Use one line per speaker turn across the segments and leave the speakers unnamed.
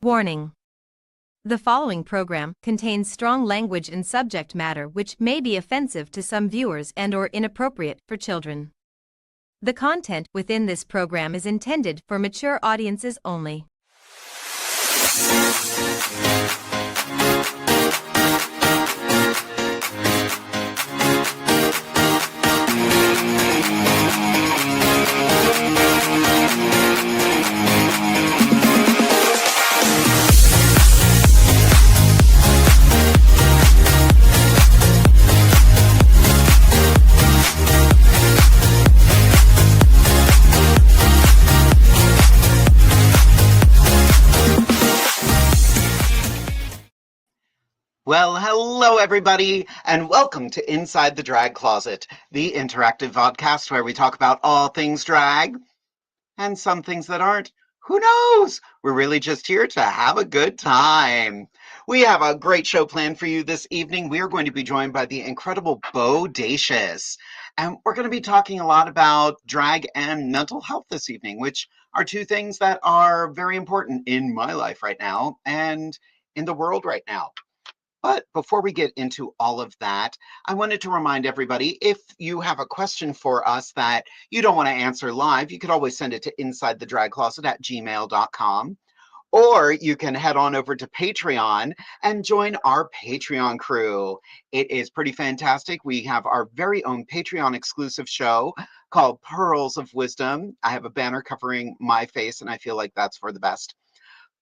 Warning. The following program contains strong language and subject matter which may be offensive to some viewers and/or inappropriate for children. The content within this program is intended for mature audiences only.
Well, hello everybody, and welcome to Inside the Drag Closet, the interactive vodcast where we talk about all things drag, and some things that aren't. Who knows? We're really just here to have a good time. We have a great show planned for you this evening. We are going to be joined by the incredible BEAU Dacious, and we're going to be talking a lot about drag and mental health this evening, which are two things that are very important in my life right now and in the world right now. But before we get into all of that, I wanted to remind everybody, if you have a question for us that you don't want to answer live, you could always send it to InsideTheDragCloset@gmail.com. Or you can head on over to Patreon and join our Patreon crew. It is pretty fantastic. We have our very own Patreon exclusive show called Pearls of Wisdom. I have a banner covering my face, and I feel like that's for the best.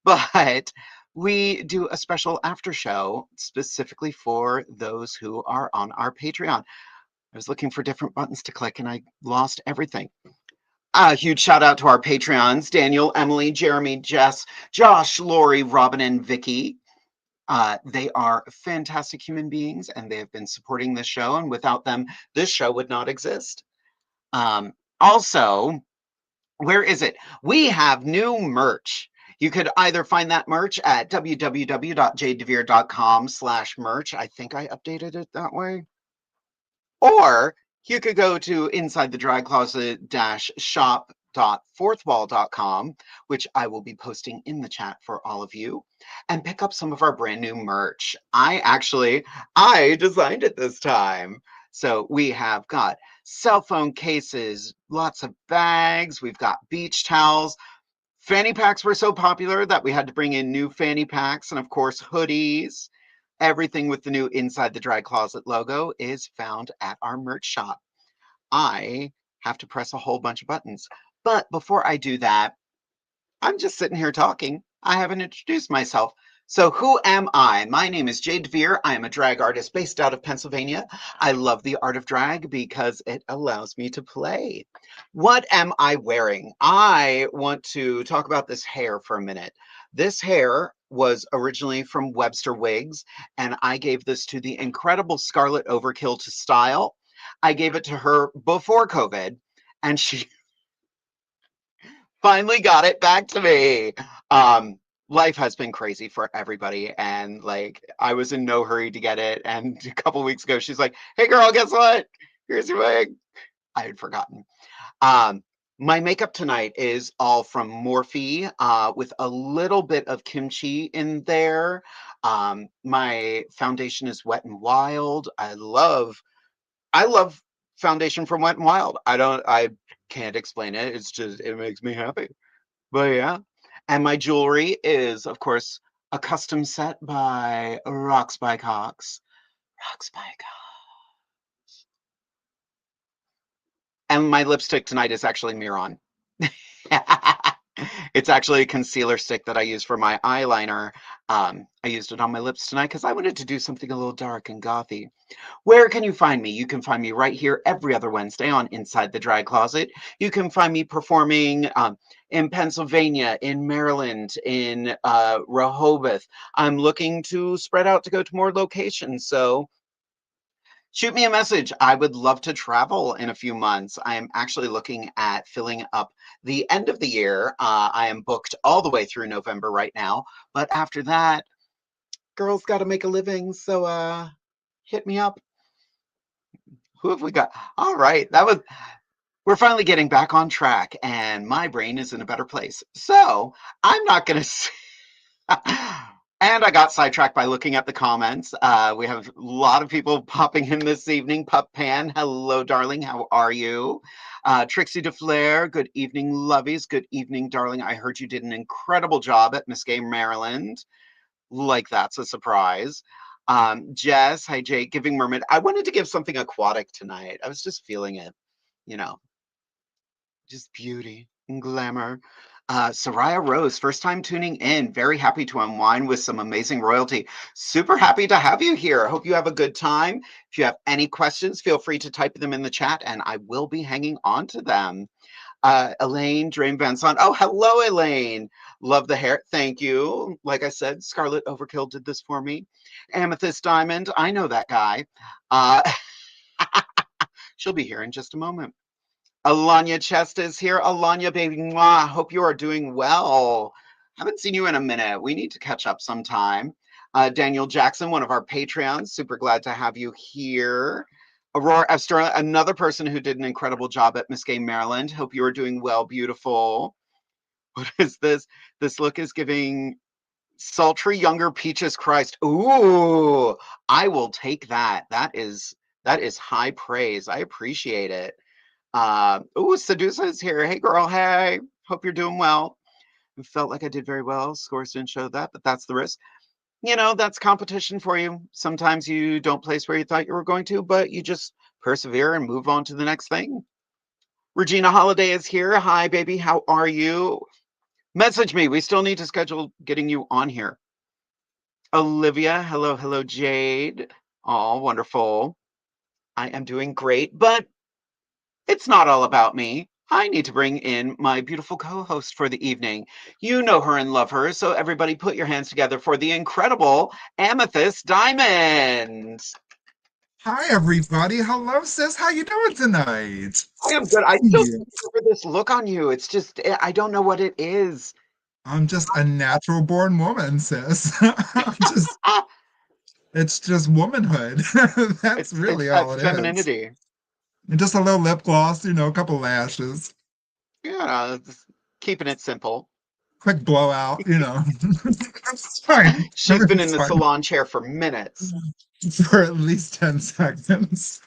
But we do a special after show specifically for those who are on our Patreon. I was looking for different buttons to click and I lost everything. A huge shout out to our Patreons, Daniel, Emily, Jeremy, Jess, Josh, Lori, Robin, and Vicky. They are fantastic human beings and they have been supporting this show, and without them, this show would not exist. Also, where is it? We have new merch. You could either find that merch at www.jadedevere.com/merch. I think I updated it that way. Or you could go to InsideTheDragCloset-shop.fourthwall.com, which I will be posting in the chat for all of you, and pick up some of our brand new merch. I designed it this time. So we have got cell phone cases, lots of bags, we've got beach towels. Fanny packs were so popular that we had to bring in new fanny packs, and of course hoodies. Everything with the new Inside the Drag Closet logo is found at our merch shop. I have to press a whole bunch of buttons. But before I do that, I'm just sitting here talking. I haven't introduced myself. So who am I? My name is Jade DeVere. I am a drag artist based out of Pennsylvania. I love the art of drag because it allows me to play. What am I wearing? I want to talk about this hair for a minute. This hair was originally from Webster Wigs, and I gave this to the incredible Scarlett Overkill to style. I gave it to her before COVID, and she finally got it back to me. Life has been crazy for everybody, and like I was in no hurry to get it, and a couple weeks ago she's like, hey girl, guess what, here's your wig. I had forgotten. My makeup tonight is all from Morphe, with a little bit of kimchi in there. My foundation is Wet n Wild. I love foundation from Wet n Wild. I can't explain it, it's just, it makes me happy. But yeah. And my jewelry is, of course, a custom set by Rocks by Cox. Rocks by Cox. And my lipstick tonight is actually Miron. It's actually a concealer stick that I use for my eyeliner. I used it on my lips tonight because I wanted to do something a little dark and gothy. Where can you find me? You can find me right here every other Wednesday on Inside the Drag Closet. You can find me performing in Pennsylvania, in Maryland, in Rehoboth. I'm looking to spread out to go to more locations. So shoot me a message. I would love to travel in a few months. I am actually looking at filling up the end of the year. I am booked all the way through November right now. But after that, girls got to make a living. So hit me up. Who have we got? All right. We're finally getting back on track and my brain is in a better place. So I'm not going to And I got sidetracked by looking at the comments. We have a lot of people popping in this evening. Pup Pan, hello, darling. How are you? Trixie DeFlair, good evening, lovies. Good evening, darling. I heard you did an incredible job at Miss Gay Maryland. Like, that's a surprise. Jess, hi, Jade, Giving Mermaid. I wanted to give something aquatic tonight. I was just feeling it, you know, just beauty and glamour. Soraya Rose, first time tuning in. Very happy to unwind with some amazing royalty. Super happy to have you here. Hope you have a good time. If you have any questions, feel free to type them in the chat and I will be hanging on to them. Elaine Drain Van Son. Oh, hello, Elaine. Love the hair. Thank you. Like I said, Scarlet Overkill did this for me. Amethyst Diamond. I know that guy. She'll be here in just a moment. Alanya Chest is here. Alanya, baby, mwah. Hope you are doing well. Haven't seen you in a minute. We need to catch up sometime. Daniel Jackson, one of our Patreons. Super glad to have you here. Aurora Esther, another person who did an incredible job at Miss Gay Maryland. Hope you are doing well, beautiful. What is this? This look is giving sultry younger Peaches Christ. Ooh, I will take that. That is high praise. I appreciate it. Sedusa is here. Hey, girl. Hey. Hope you're doing well. I felt like I did very well. Scores didn't show that, but that's the risk. You know, that's competition for you. Sometimes you don't place where you thought you were going to, but you just persevere and move on to the next thing. Regina Holiday is here. Hi, baby. How are you? Message me. We still need to schedule getting you on here. Olivia. Hello, hello, Jade. Oh, wonderful. I am doing great, but it's not all about me. I need to bring in my beautiful co-host for the evening. You know her and love her, so everybody put your hands together for the incredible Amethyst Diamond.
Hi, everybody. Hello, sis. How you doing tonight?
I am good. I still can't get over this look on you. It's just, I don't know what it is.
I'm just a natural born woman, sis. It's just womanhood. That's
It's
really
that
all it is.
femininity.
And just a little lip gloss, a couple lashes,
Yeah, just keeping it simple.
quick blowout. It's fine.
She's been in
Everything's
the
fine
salon chair for minutes.
for at least 10 seconds.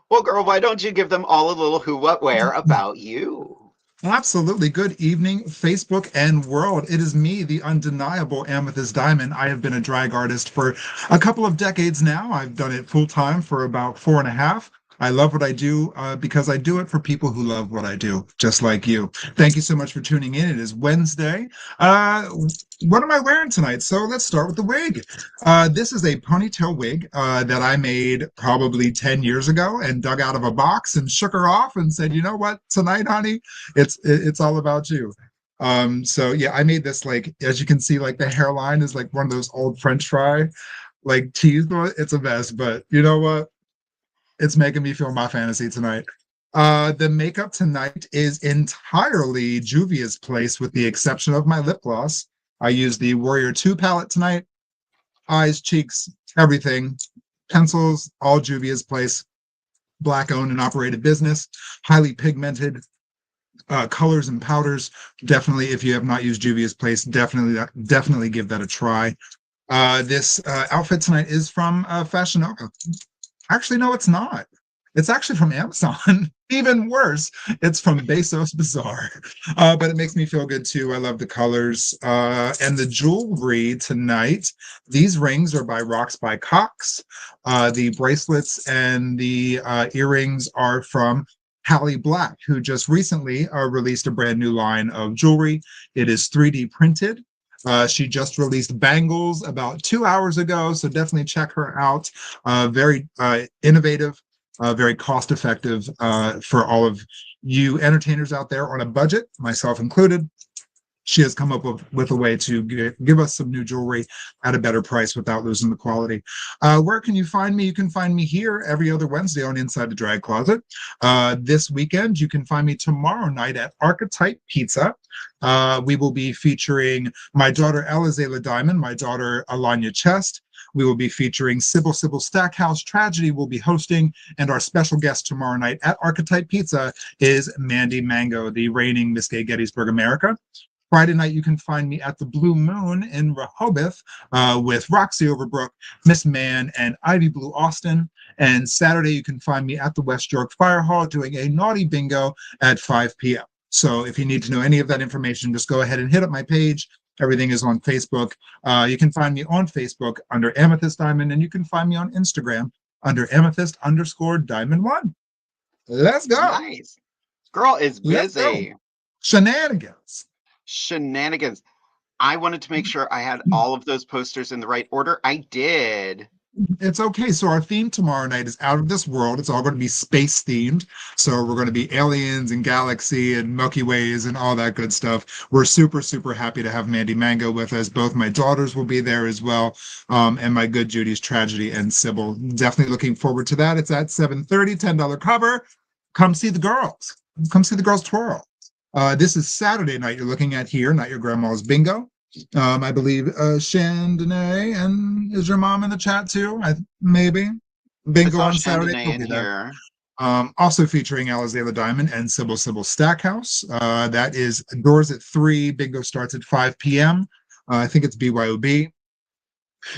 Well, girl, why don't you give them all a little who, what, where about you?
Absolutely. Good evening, Facebook and world. It is me, the undeniable Amethyst Diamond. I have been a drag artist for a couple of decades now. I've done it full time for about 4.5. I love what I do because I do it for people who love what I do, just like you. Thank you so much for tuning in. It is Wednesday. Uh, what am I wearing tonight? So let's start with the wig. This is a ponytail wig that I made probably 10 years ago and dug out of a box and shook her off and said, you know what, tonight, honey, it's all about you. So yeah, I made this, like, as you can see, like the hairline is like one of those old French fry like teeth. It's a mess, but you know what? It's making me feel my fantasy tonight. The makeup tonight is entirely Juvia's Place, with the exception of my lip gloss. I used the Warrior 2 palette tonight. Eyes, cheeks, everything. Pencils, all Juvia's Place. Black owned and operated business. Highly pigmented. Colors and powders, definitely, if you have not used Juvia's Place, definitely give that a try. This outfit tonight is from Fashion Nova. Actually, no, it's not. It's actually from Amazon. Even worse, it's from Bezos Bazaar. But it makes me feel good too. I love the colors. And the jewelry tonight, these rings are by Rocks by Cox. The bracelets and the earrings are from Hallie Black, who just recently released a brand new line of jewelry. It is 3D printed. She just released bangles about 2 hours ago, so definitely check her out. Very innovative, very cost effective for all of you entertainers out there on a budget, myself included. She has come up with a way to give us some new jewelry at a better price without losing the quality. Where can you find me? You can find me here every other Wednesday on Inside the Drag Closet. This weekend, you can find me tomorrow night at Archetype Pizza. We will be featuring my daughter, Elizela Diamond, my daughter, Alanya Chest. We will be featuring Sybil Stackhouse. Tragedy will be hosting, and our special guest tomorrow night at Archetype Pizza is Mandy Mango, the reigning Miss Gay Gettysburg America. Friday night, you can find me at the Blue Moon in Rehoboth with Roxy Overbrook, Miss Mann, and Ivy Blue Austin. And Saturday, you can find me at the West York Fire Hall doing a naughty bingo at 5 p.m. So if you need to know any of that information, just go ahead and hit up my page. Everything is on Facebook. You can find me on Facebook under Amethyst Diamond, and you can find me on Instagram under Amethyst_Diamond1. Let's go.
Nice. Girl is
Let's go.
busy.
Shenanigans.
Shenanigans. I wanted to make sure I had all of those posters in the right order. I did.
It's okay. So our theme tomorrow night is out of this world. It's all going to be space themed. So we're going to be aliens and galaxy and Milky Ways and all that good stuff. We're super, super happy to have Mandy Mango with us. Both my daughters will be there as well. And my good Judy's Tragedy and Sybil. Definitely looking forward to that. It's at 7:30, $10 cover. Come see the girls. Come see the girls twirl. This is Saturday night you're looking at here, not your grandma's bingo. I believe Chandonay, and is your mom in the chat too? Maybe. Bingo on Saturday.
In here.
Also featuring Alizela Diamond and Sybil Stackhouse. That is doors at 3. Bingo starts at 5 p.m. I think it's BYOB.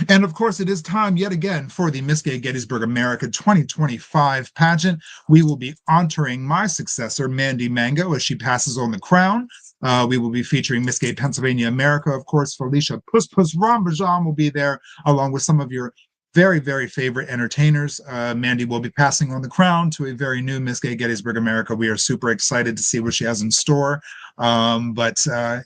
And of course, it is time yet again for the Miss Gay Gettysburg America 2025 pageant. We will be honoring my successor, Mandy Mango, as she passes on the crown. We will be featuring Miss Gay Pennsylvania America. Of course, Felicia Puss Puss Rambajan will be there, along with some of your very, very favorite entertainers. Mandy will be passing on the crown to a very new Miss Gay Gettysburg America. We are super excited to see what she has in store. But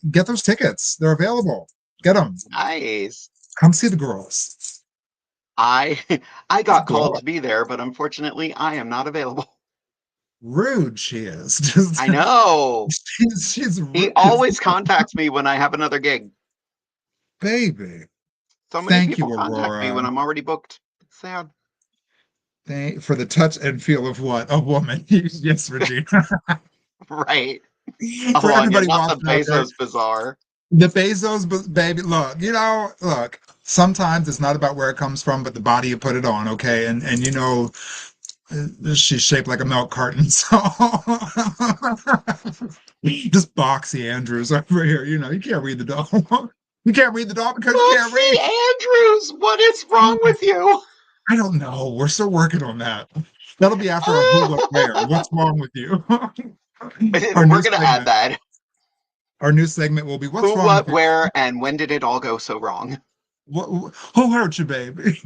get those tickets. They're available. Get them.
Nice.
Come see the girls.
I got called to be there, but unfortunately, I am not available.
Rude she is.
I know.
She's rude.
He always contacts me when I have another gig.
Baby.
So many people contact me when I'm already booked. It's sad.
For the touch and feel of what? A woman. Yes, Regina.
Right.
For everybody
not the Bezos Bazaar.
The Bezos, baby, look, sometimes it's not about where it comes from, but the body you put it on, okay? And you know, she's shaped like a milk carton, so just Boxy Andrews over here, you know, you can't read the doll. You can't read the doll because you can't read.
Andrews, what is wrong with you?
I don't know. We're still working on that. That'll be after a Who What Where. What's wrong with you?
We're going to add that.
Our new segment will be what's
who,
wrong
what,
with
where,
you?
and when did it all go so wrong?
Who hurt you, baby?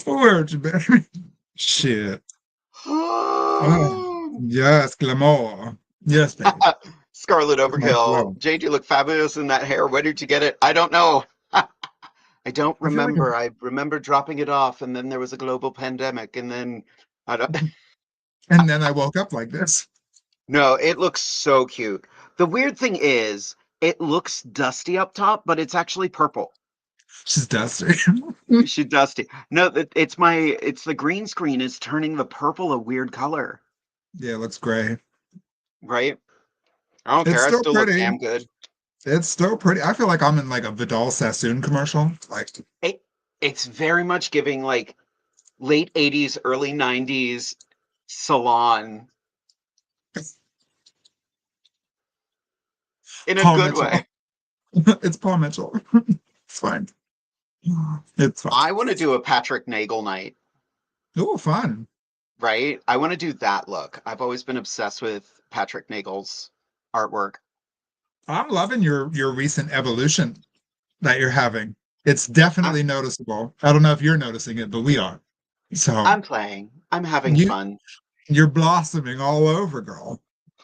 Who hurt you, baby? Shit. Yes, glamour. Yes, baby.
Scarlet Overkill. Jade, you look fabulous in that hair. Where did you get it? I don't know. I don't remember. I remember dropping it off, and then there was a global pandemic, and then I don't.
And then I woke up like this.
No, it looks so cute. The weird thing is, it looks dusty up top, but it's actually purple.
She's dusty.
She's dusty. No, it's the green screen is turning the purple a weird color.
Yeah, it looks gray.
Right? I don't care. I still look damn good.
It's still pretty. I feel like I'm in like a Vidal Sassoon commercial. Like
it's very much giving like late 80s, early 90s salon. In a
Paul
good
Mitchell.
way.
It's Paul Mitchell. It's fine. It's fine.
I want to do a Patrick Nagel night.
Oh, fun.
Right? I want to do that look. I've always been obsessed with Patrick Nagel's artwork.
I'm loving your recent evolution that you're having. It's definitely noticeable. I don't know if you're noticing it, but we are. So
I'm playing. I'm having fun.
You're blossoming all over, girl.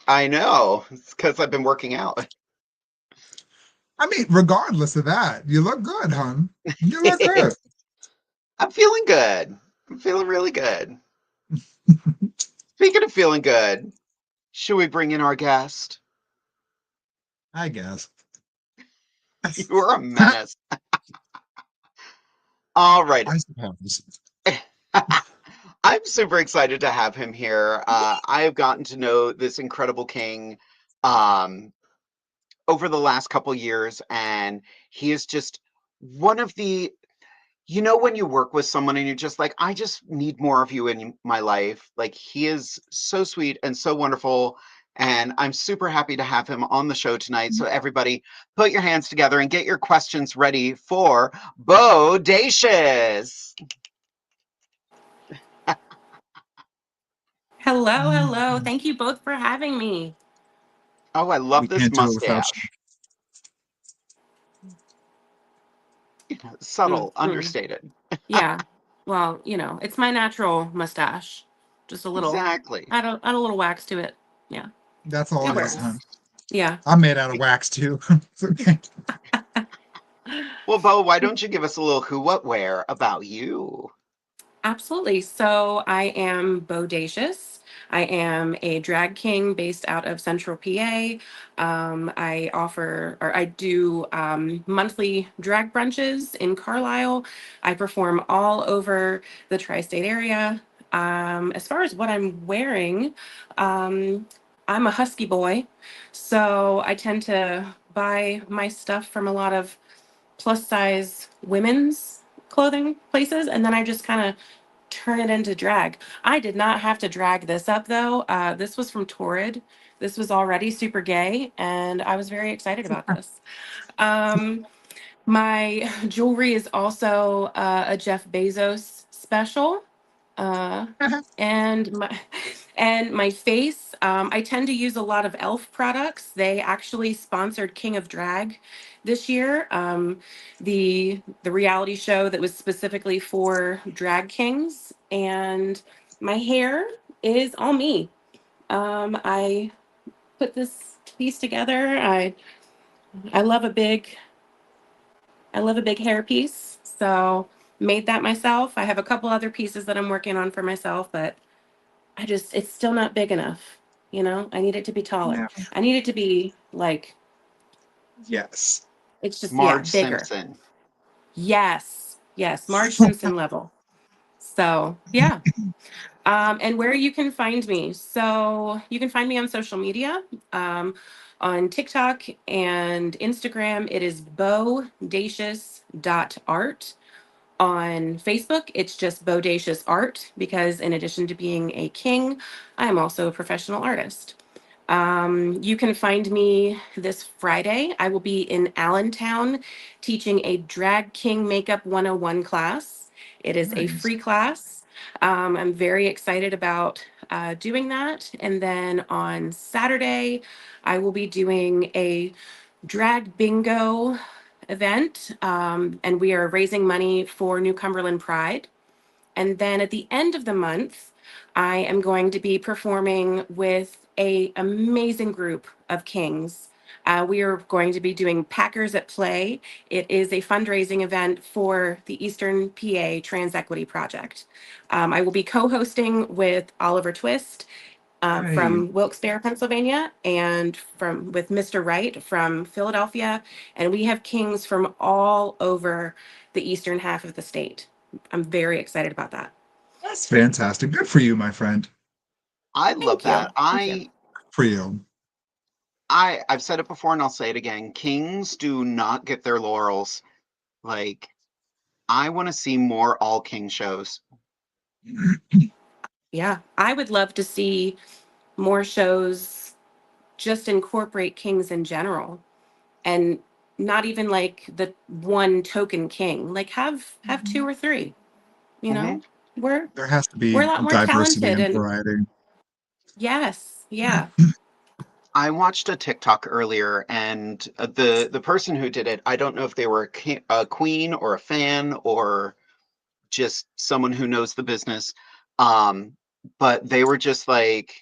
I know. It's because I've been working out.
I mean, regardless of that, you look good, hon. You look good.
I'm feeling good. I'm feeling really good. Speaking of feeling good, should we bring in our guest?
I guess.
You're a menace. All right.
I suppose.
I'm super excited to have him here. I have gotten to know this incredible king over the last couple years, and he is just one of the, you know, when you work with someone and you're just like, I just need more of you in my life. Like, he is so sweet and so wonderful. And I'm super happy to have him on the show tonight. So everybody put your hands together and get your questions ready for BEAU Dacious.
Hello, hello. Thank you both for having me.
Oh, I love
We
this
can't do it without
mustache. Subtle, understated.
Yeah. Well, it's my natural mustache. Just a little,
Exactly.
add a little wax to it. Yeah.
That's all
It
it is,
works.
huh?
Yeah.
I'm made out of wax too. It's okay.
Well, BEAU, why don't you give us a little who, what, where about you?
Absolutely. So I am Bodacious. I am a drag king based out of Central PA. I do monthly drag brunches in Carlisle. I perform all over the tri-state area. As far as what I'm wearing, I'm a husky boy, so I tend to buy my stuff from a lot of plus size women's clothing places, and then I just kind of turn it into drag. I did not have to drag this up though. This was from Torrid. This was already super gay, and I was very excited about this. Um, my jewelry is also a Jeff Bezos special. Uh, and my and my face, I tend to use a lot of elf products. They actually sponsored King of Drag this year, the reality show that was specifically for drag kings. And my hair is all me. I put this piece together. I love a big hair piece, so made that myself. I have a couple other pieces that I'm working on for myself, but it's still not big enough. I need it to be taller.
Yeah.
I need it to be like,
Yes.
it's just, yeah,
Marge
bigger.
Simpson.
Yes. Yes. Marge Simpson level. So, yeah. And where you can find me. So you can find me on social media, on TikTok and Instagram. It is bodacious.art. On Facebook, it's just Bodacious Art because, in addition to being a king, I am also a professional artist. You can find me this Friday. I will be in Allentown teaching a Drag King Makeup 101 class. It is a
Nice.
free class. I'm very excited about doing that. And then on Saturday, I will be doing a drag bingo event, and we are raising money for New Cumberland Pride. And then at the end of the month, I am going to be performing with a amazing group of kings. We are going to be doing Packers at Play. It is a fundraising event for the Eastern PA Trans Equity Project. I will be co-hosting with Oliver Twist
Hey.
from Wilkes-Barre, Pennsylvania, and with Mr. Wright from Philadelphia. And we have kings from all over the eastern half of the state. I'm very excited about that.
That's fantastic. Good for you, my friend.
I love
Thank you.
that.
Thank you.
For you.
I've said it before and I'll say it again. Kings do not get their laurels. Like, I want to see more all king shows.
Yeah, I would love to see more shows just incorporate kings in general, and not even like the one token king. Like have two or three. You
Mhm.
know, we're
There has to be
we're a lot more
diversity
talented,
and
and
variety.
yes, yeah.
I watched a TikTok earlier, and the person who did it, I don't know if they were a queen or a fan or just someone who knows the business. But they were just like,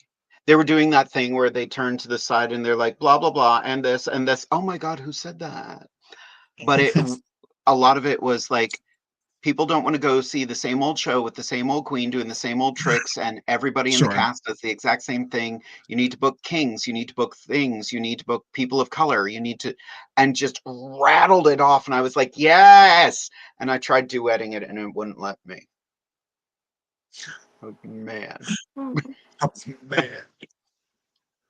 they were doing that thing where they turn to the side and they're like, blah, blah, blah, and this and this. Oh my God, who said that? But a lot of it was like, people don't want to go see the same old show with the same old queen doing the same old tricks, and everybody in the
Sure.
cast does the exact same thing. You need to book kings, you need to book things, you need to book people of color, you need to, and just rattled it off. And I was like, yes. And I tried duetting it and it wouldn't let me. Oh, man.
Oh,
Man.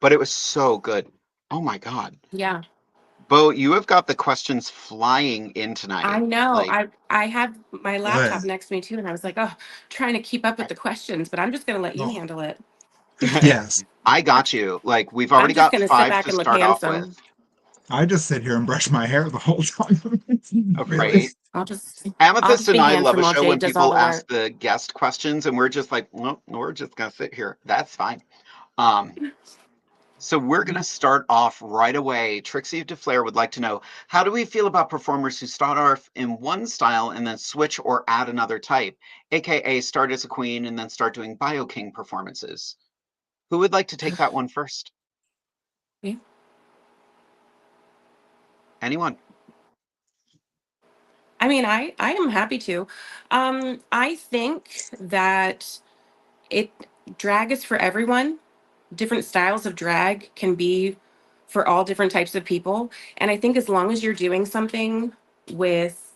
But it was so good. Oh my God.
yeah,
Bo, you have got the questions flying in
I
tonight.
know.
Like,
I have my laptop
Good.
next to me too, and I was like, oh, trying to keep up with the questions, but I'm just gonna let you
Oh,
handle it.
yes.
I got you. Like, we've
I'm
already
just
got
gonna sit
5
back
to
and look
start off with.
handsome.
I just sit here and brush my hair the whole time. Really.
Right?
I'll just
Amethyst
be
and I love
handsome
a
while
show
Jade
when
does all
people
the
ask
work.
the guest questions and we're just like, no, we're just gonna sit here. That's fine. Um, so we're gonna start off right away. Trixie DeFlair would like to know, how do we feel about performers who start off in one style and then switch or add another type, aka start as a queen and then start doing Bio King performances? Who would like to take that one first?
Yeah.
Anyone?
I mean, I am happy to. I think that it drag is for everyone. Different styles of drag can be for all different types of people. And I think as long as you're doing something with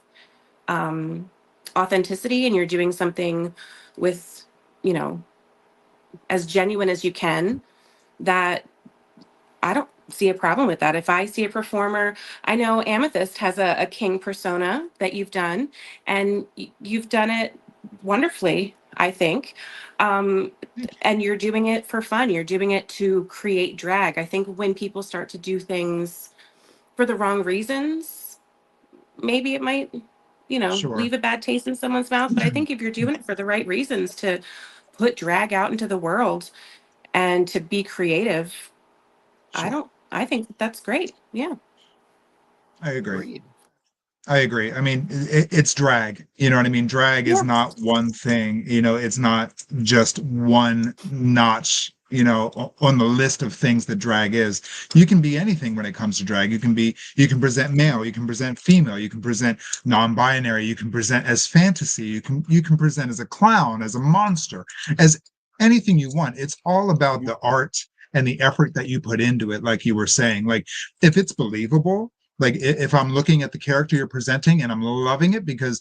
um, authenticity and you're doing something with, you know, as genuine as you can, that I don't see a problem with that. If I see a performer, I know Amethyst has a king persona that you've done, and you've done it wonderfully, I think. Um, and you're doing it for fun. You're doing it to create drag. I think when people start to do things for the wrong reasons, maybe it might,
Sure.
leave a bad taste in someone's mouth. But I think if you're doing it for the right reasons to put drag out into the world and to be creative,
Sure.
I think that's great. Yeah.
I agree.
Agreed.
I agree. I mean, it's drag. You know what I mean? Drag is
Yeah.
not one thing. It's not just one notch, on the list of things that drag is. You can be anything when it comes to drag. You can present male, you can present female, you can present non-binary, you can present as fantasy, you can present as a clown, as a monster, as anything you want. It's all about the art and the effort that you put into it, like you were saying. Like, if it's believable, like if I'm looking at the character you're presenting and I'm loving it because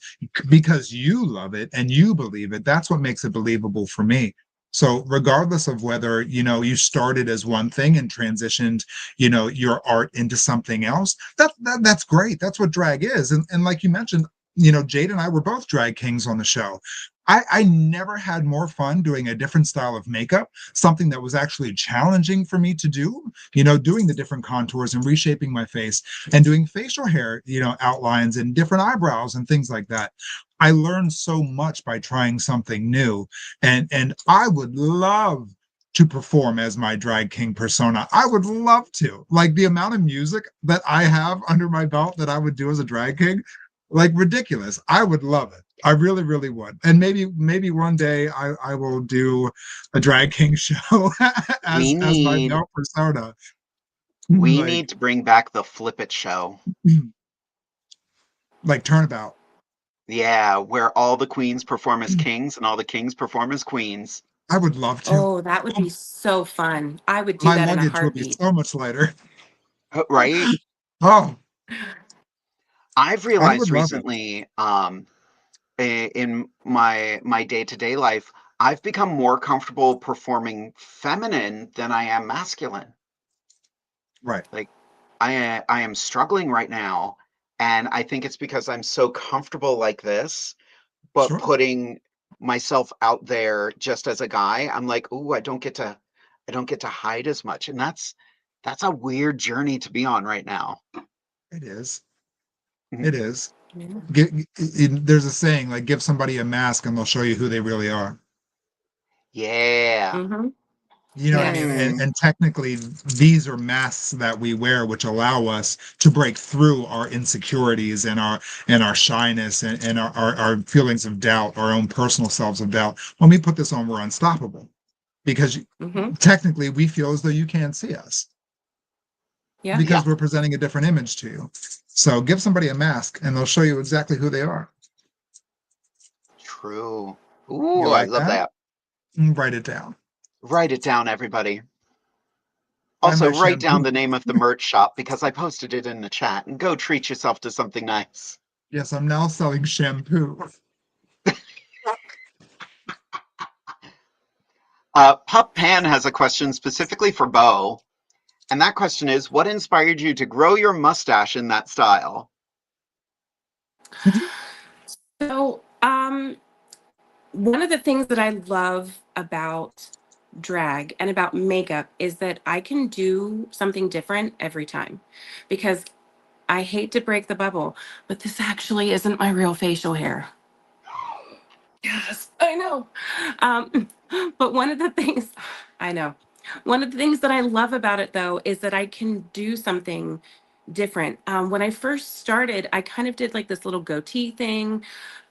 you love it and you believe it, that's what makes it believable for me. So regardless of whether you started as one thing and transitioned your art into something else, that's great. That's what drag is. And like you mentioned, Jade and I were both drag kings on the show. I never had more fun doing a different style of makeup, something that was actually challenging for me to do, doing the different contours and reshaping my face and doing facial hair, outlines and different eyebrows and things like that. I learned so much by trying something new. And I would love to perform as my drag king persona. I would love to. Like, the amount of music that I have under my belt that I would do as a drag king, like, ridiculous. I would love it. I really, really would. And maybe one day I will do a drag king show
We
as my
need
male persona.
we
Like,
need to bring back the Flip It show.
like turnabout.
Yeah, where all the queens perform as kings and all the kings perform as queens.
I would love to.
Oh, that would
Oh,
be so fun. I would do
my
that in a
luggage would be
heartbeat.
so much lighter.
Right?
Oh,
I've
I
realized
would love it.
recently, in my day-to-day life, I've become more comfortable performing feminine than I am masculine.
Right.
Like, I am struggling right now, and I think it's because I'm so comfortable like this, but
Sure.
putting myself out there just as a guy, I'm like, "Ooh, I don't get to hide as much." And that's a weird journey to be on right now.
It is.
Mhm.
It is.
Yeah.
There's a saying, like, give somebody a mask and they'll show you who they really are.
Yeah.
Mm-hmm.
You know what I
Yes.
mean? And,
Mm.
and technically, these are masks that we wear, which allow us to break through our insecurities and our shyness and our feelings of doubt, our own personal selves of doubt. When we put this on, we're unstoppable because
Mm-hmm.
technically we feel as though you can't see us
Yeah.
Yeah,
because we're presenting a different image to you. So give somebody a mask and they'll show you exactly who they are.
true.
You
Ooh, I
like
love
that?
that.
Write it down.
Write it down, everybody.
Buy
Also,
my
write down
shampoo.
the name of the merch shop because I posted it in the chat and go treat yourself to something nice.
Yes, I'm now selling shampoo.
Pup Pan has a question specifically for Bo. And that question is, what inspired you to grow your mustache in that style?
So, one of the things that I love about drag and about makeup is that I can do something different every time, because I hate to break the bubble, but this actually isn't my real facial hair. Yes, I know. Um, but one of the things, I know, one of the things that I love about it though is that I can do something different. When I first started, I kind of did like this little goatee thing.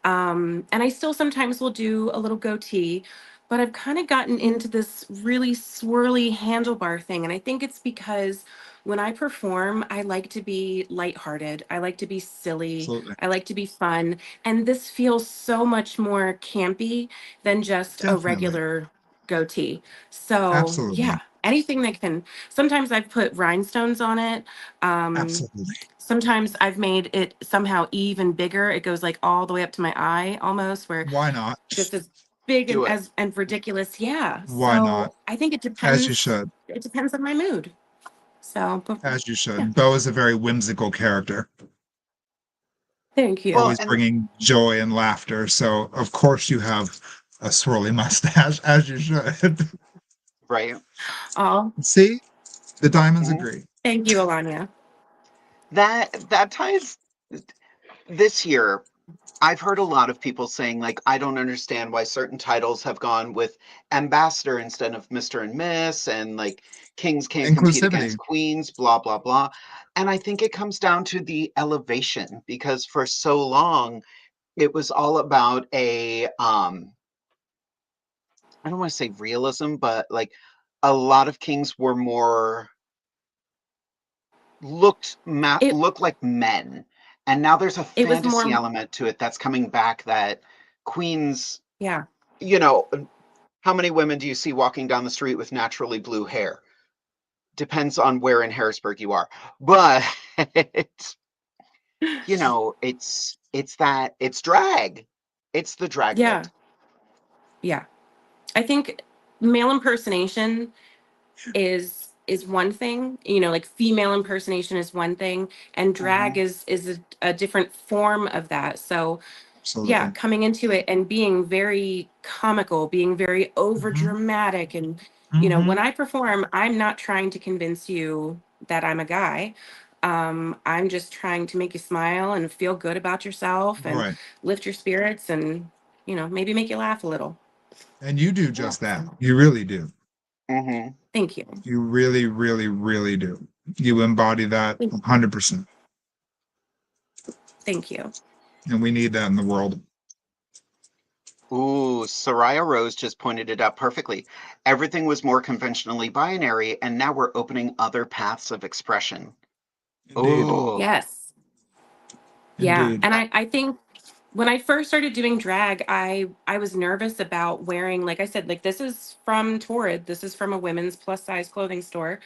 And I still sometimes will do a little goatee, but I've kind of gotten into this really swirly handlebar thing. And I think it's because when I perform, I like to be lighthearted. I like to be silly.
Absolutely.
I like to be fun. And this feels so much more campy than just a
Definitely.
regular goatee. So,
Absolutely.
yeah, anything that can. Sometimes I've put rhinestones on it. Um,
Absolutely.
Sometimes I've made it somehow even bigger. It goes like all the way up to my eye almost, where
Why not?
just as big and
Do it.
as and ridiculous. Yeah.
Why not?
So I think
As you should.
it depends on my mood. So, but
As you
yeah,
should. Beau is a very whimsical character,
thank
Well,
you.
always
and
bringing joy and laughter. So, of course, you have a swirly mustache, as you should.
right.
Oh,
See, the diamonds
Mhm.
agree.
thank you, Alanya.
That ties this year. I've heard a lot of people saying, like, I don't understand why certain titles have gone with ambassador instead of Mr. and Miss, and like kings can't compete
Inclusivity.
against queens, blah, blah, blah. And I think it comes down to the elevation because for so long it was all about I don't want to say realism, but like a lot of kings were more
It
look like men, and now there's a
it was
fantasy
more,
element to it that's coming back that queens,
yeah,
you know, how many women do you see walking down the street with naturally blue hair? Depends on where in Harrisburg you are, but it's drag. It's the drag of
yeah,
it.
yeah. I think male impersonation is one thing, like female impersonation is one thing, and drag
Mhm,
is a different form of that. So yeah,
Absolutely.
coming into it and being very comical, being very over
Hmm.
dramatic, and when
Hmm.
I perform, I'm not trying to convince you that I'm a guy. I'm just trying to make you smile and feel good about yourself and
Right.
lift your spirits, and maybe make you laugh a little.
And you do
yeah,
just that.
So
You really do.
mhm.
thank you.
You really, really, really do. You embody that
Thank
100%.
thank you.
And we need that in the world.
Ooh, Soraya Rose just pointed it out perfectly. Everything was more conventionally binary, and now we're opening other paths of expression.
Indeed.
Ooh,
Yes. Yeah.
Indeed.
And I think when I first started doing drag, I was nervous about wearing, like I said, like this is from Torrid. This is from a women's plus size clothing store.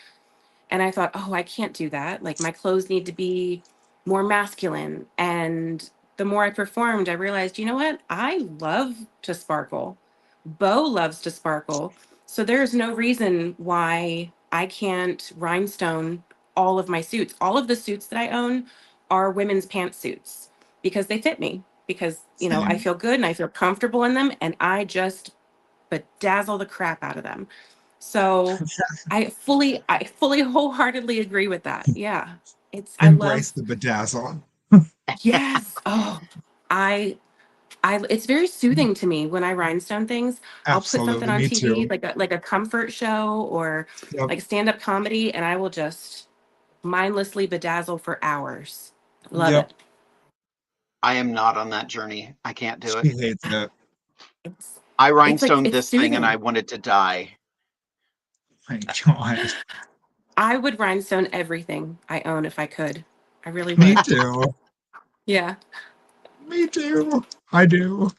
And I thought, oh, I can't do that. Like my clothes need to be more masculine. And the more I performed, I realized, you know what? I love to sparkle. Beau loves to sparkle. So there's no reason why I can't rhinestone all of my suits. All of the suits that I own are women's pantsuits because they fit me, because, I
Same.
feel good and I feel comfortable in them, and I just bedazzle the crap out of them. So I fully wholeheartedly agree with that. Yeah. I
Embrace
love,
the bedazzle.
yes. Oh, I it's very soothing to me when I rhinestone things. I'll put something
Absolutely.
on
Me
TV,
too.
like a comfort show or
Yep.
like stand-up comedy, and I will just mindlessly bedazzle for hours. Love
Yep.
it.
I am not on that journey. I can't do it.
She hates it.
It's
I
it's like
rhinestoned
it's
this thing and I
soothing.
wanted to die.
My God.
I would rhinestone everything I own if I could. I really
Me
would.
too.
Yeah.
Me too. I do.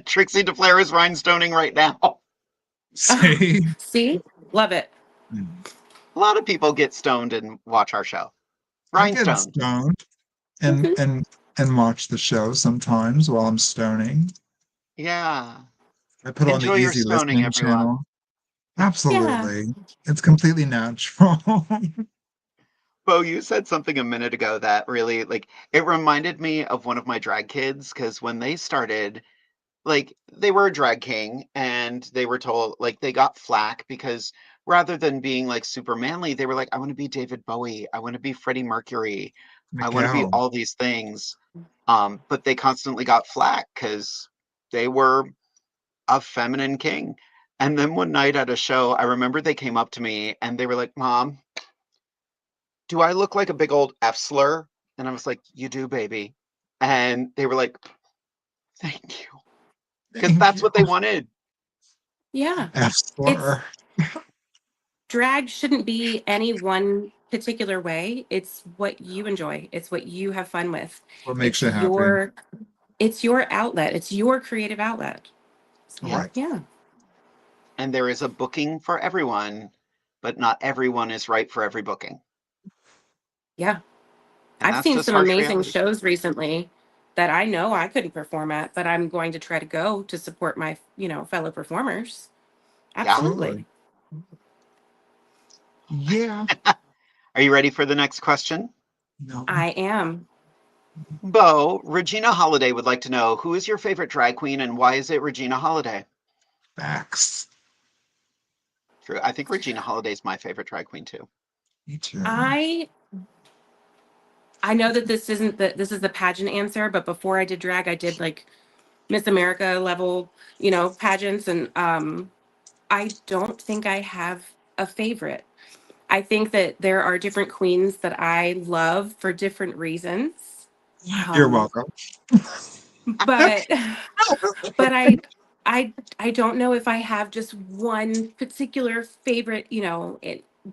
Trixie DeFlair is rhinestoning right now.
Oh,
See?
see? Love it.
A lot of people get stoned and watch our show.
I get
Rhinestone.
stoned and
Mhm.
and and watch the show sometimes while I'm stoning.
Yeah.
I put on the
Enjoy your
easy
stoning,
listening
everyone.
channel.
Yeah.
Absolutely. It's completely natural.
Bo, you said something a minute ago that really, like, it reminded me of one of my drag kids because when they started, like they were a drag king and they were told like they got flack because rather than being like super manly, they were like, I want to be David Bowie, I want to be Freddie Mercury, I want to be
Miguel.
all these things. But they constantly got flack because they were a feminine king. And then one night at a show, I remember they came up to me and they were like, Mom, do I look like a big old F slur? And I was like, you do, baby. And they were like, thank you. Because
Thank
that's
you.
what they wanted.
Yeah.
F
It's
slur.
drag shouldn't be any one particular way. It's what you enjoy. It's what you have fun with.
What makes
It's
it happen.
your outlet. It's your creative outlet. So,
Right.
yeah.
And there is a booking for everyone, but not everyone is right for every booking.
Yeah.
And
I've
that's
seen
just
some
harsh
amazing
reality.
shows recently that I know I couldn't perform at, but I'm going to try to go to support my, fellow performers.
Yeah.
Absolutely.
Absolutely. Yeah.
Are you ready for the next question?
No.
I am.
Bo, Regina Holiday would like to know, who is your favorite drag queen and why is it Regina Holiday?
Facts.
True. I think Regina Holiday is my favorite drag queen too.
Me too.
I I know that this is the pageant answer, but before I did drag, I did like Miss America level, pageants, and I don't think I have a favorite. I think that there are different queens that I love for different reasons.
You're
Um,
welcome.
but but I don't know if I have just one particular favorite,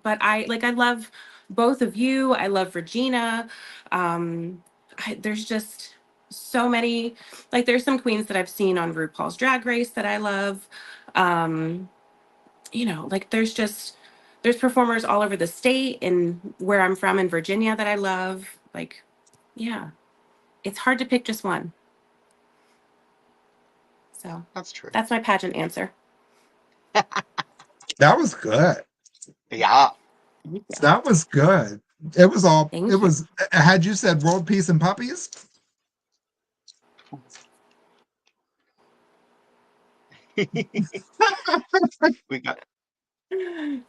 but I love both of you. I love Regina. There's just so many, like there's some queens that I've seen on RuPaul's Drag Race that I love. Um, like there's performers all over the state and where I'm from in Virginia that I love. Like, yeah, it's hard to pick just one. So
That's true.
that's my pageant answer.
That was good.
Yeah.
That was good. It was all, it
Thank you.
was, had you said world peace and puppies?
We got,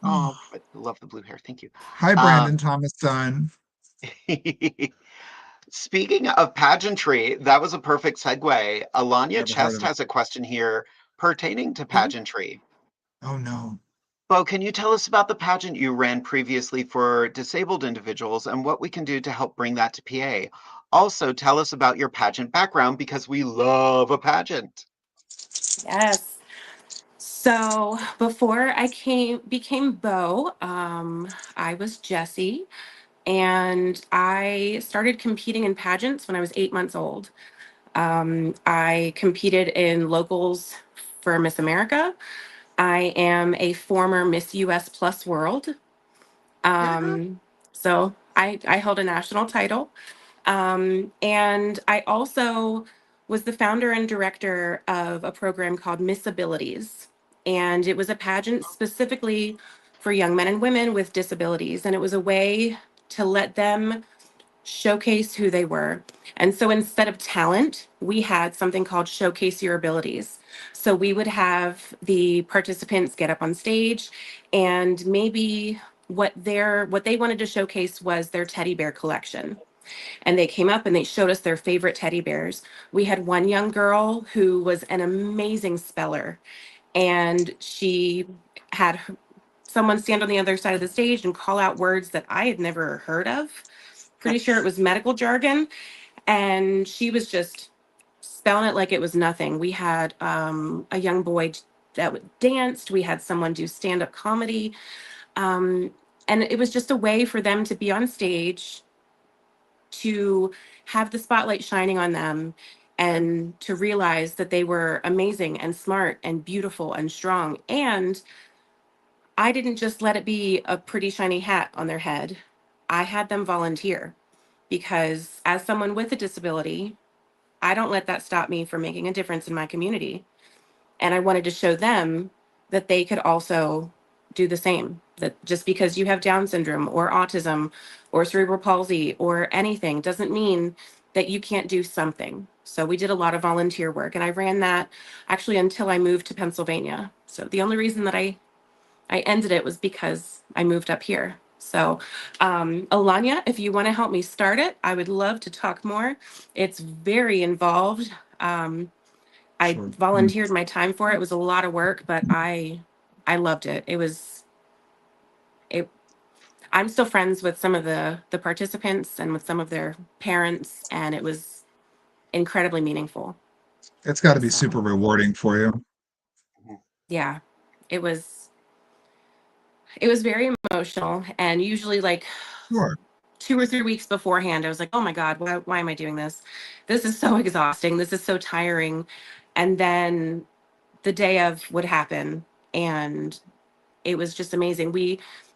oh, I love the blue hair. Thank you.
Hi, Brandon
Um,
Thomas son.
Speaking of pageantry, that was a perfect segue. Alanya
Never heard
Chest
of it.
has a question here pertaining to
Mhm.
pageantry.
Oh no.
Bo, can you tell us about the pageant you ran previously for disabled individuals and what we can do to help bring that to PA? Also, tell us about your pageant background because we love a pageant.
Yes. So before I became Beau, I was Jessie, and I started competing in pageants when I was 8 months old. I competed in locals for Miss America. I am a former Miss US Plus World.
Yeah.
So I held a national title. And I also was the founder and director of a program called Miss Abilities. And it was a pageant specifically for young men and women with disabilities. And it was a way to let them showcase who they were. And so instead of talent, we had something called Showcase Your Abilities. So we would have the participants get up on stage and maybe what they wanted to showcase was their teddy bear collection. And they came up and they showed us their favorite teddy bears. We had one young girl who was an amazing speller, and she had someone stand on the other side of the stage and call out words that I had never heard of. Pretty sure it was medical jargon, and she was just spelling it like it was nothing. We had a young boy that danced. We had someone do stand-up comedy, um, and it was just a way for them to be on stage, to have the spotlight shining on them, and to realize that they were amazing and smart and beautiful and strong. And I didn't just let it be a pretty shiny hat on their head. I had them volunteer because, as someone with a disability, I don't let that stop me from making a difference in my community. And I wanted to show them that they could also do the same. That just because you have Down syndrome or autism or cerebral palsy or anything doesn't mean that you can't do something. So we did a lot of volunteer work, and I ran that actually until I moved to Pennsylvania. So the only reason that I ended it was because I moved up here. So, Alanya, if you want to help me start it, I would love to talk more. It's very involved. I
Sure.
volunteered my time for it. It was a lot of work, but I loved it. It. I'm still friends with some of the participants and with some of their parents, and it was incredibly meaningful.
It's got to be
So
super rewarding for you.
yeah, it was it was very emotional, and usually like
Sure.
2 or 3 weeks beforehand, I was like, oh my God, why am I doing this? This is so exhausting. This is so tiring. And then the day of would happen, and it was just amazing.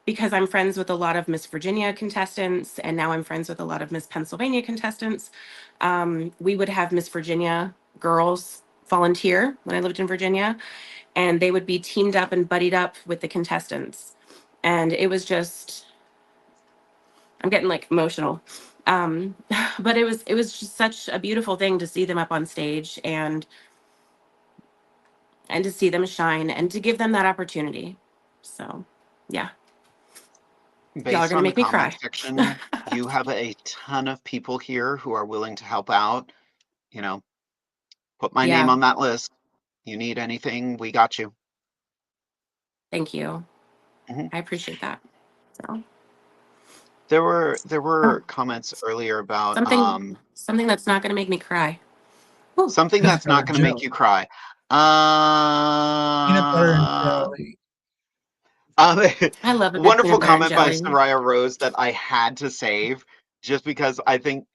Because I'm friends with a lot of Miss Virginia contestants, and now I'm friends with a lot of Miss Pennsylvania contestants. We would have Miss Virginia girls volunteer when I lived in Virginia, and they would be teamed up and buddied up with the contestants. And it was just, I'm getting like emotional. Um, but it was just such a beautiful thing to see them up on stage and to see them shine and to give them that opportunity. So, yeah, y'all are
Based
gonna
on the
make me
comment
cry.
section, you have a ton of people here who are willing to help out. You know, put my name
Yeah,
on that list. You need anything, we got you.
thank you.
Mhm.
I appreciate that. So,
There were
oh,
comments earlier about
something that's not gonna make me cry. Whew.
something
Peanut
that's
butter
not
and
going to make
jelly.
you cry.
Peanut butter and
Uh,
jelly.
um,
I love a good
wonderful
peanut butter and
comment by
jelly.
Soraya Rose that I had to save just because I think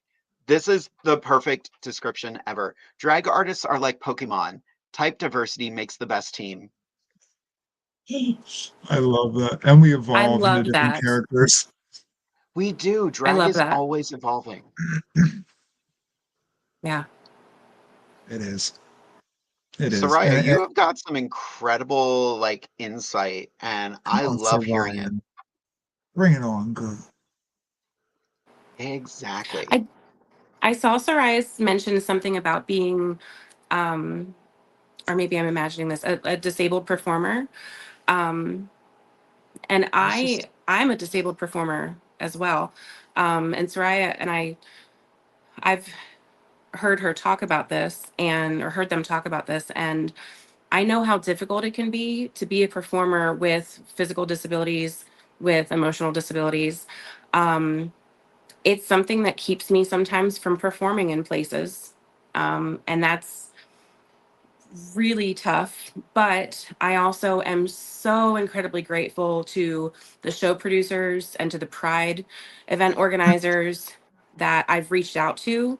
this is the perfect description ever. Drag artists are like Pokemon. Type diversity makes the best team.
I love that. And we
I
evolve into
love
different
that.
characters.
We do.
I
Drag
love
is
that.
always evolving.
Yeah.
It is. It is.
Soraya, you have got some incredible like insight, and
Come
I
on,
love hearing it.
Ryan. Bring it on, girl.
Exactly.
I I saw Soraya's mention something about being, um, or maybe I'm imagining this, a disabled performer. Um, and
Let's just
I'm a disabled performer as well. And Soraya and I've heard her talk about this or heard them talk about this, and I know how difficult it can be a performer with physical disabilities, with emotional disabilities. Um, it's something that keeps me sometimes from performing in places. And that's really tough. But I also am so incredibly grateful to the show producers and to the Pride event organizers that I've reached out to,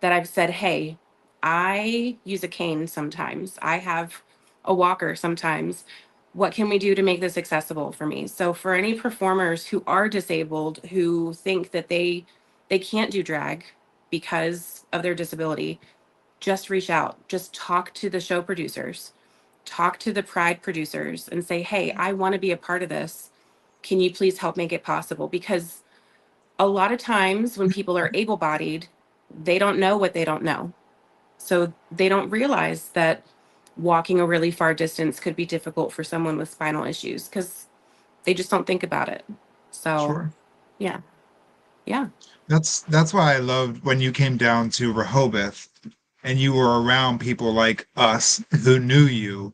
that I've said, hey, I use a cane sometimes. I have a walker sometimes. What can we do to make this accessible for me? So for any performers who are disabled, who think that they can't do drag because of their disability, just reach out. Just talk to the show producers. Talk to the Pride producers and say, "Hey, I want to be a part of this. Can you please help make it possible?" Because a lot of times when people are able-bodied, they don't know what they don't know. So they don't realize that walking a really far distance could be difficult for someone with spinal issues because they just don't think about it. So,
Sure.
yeah. Yeah.
That's why I loved when you came down to Rehoboth and you were around people like us who knew you.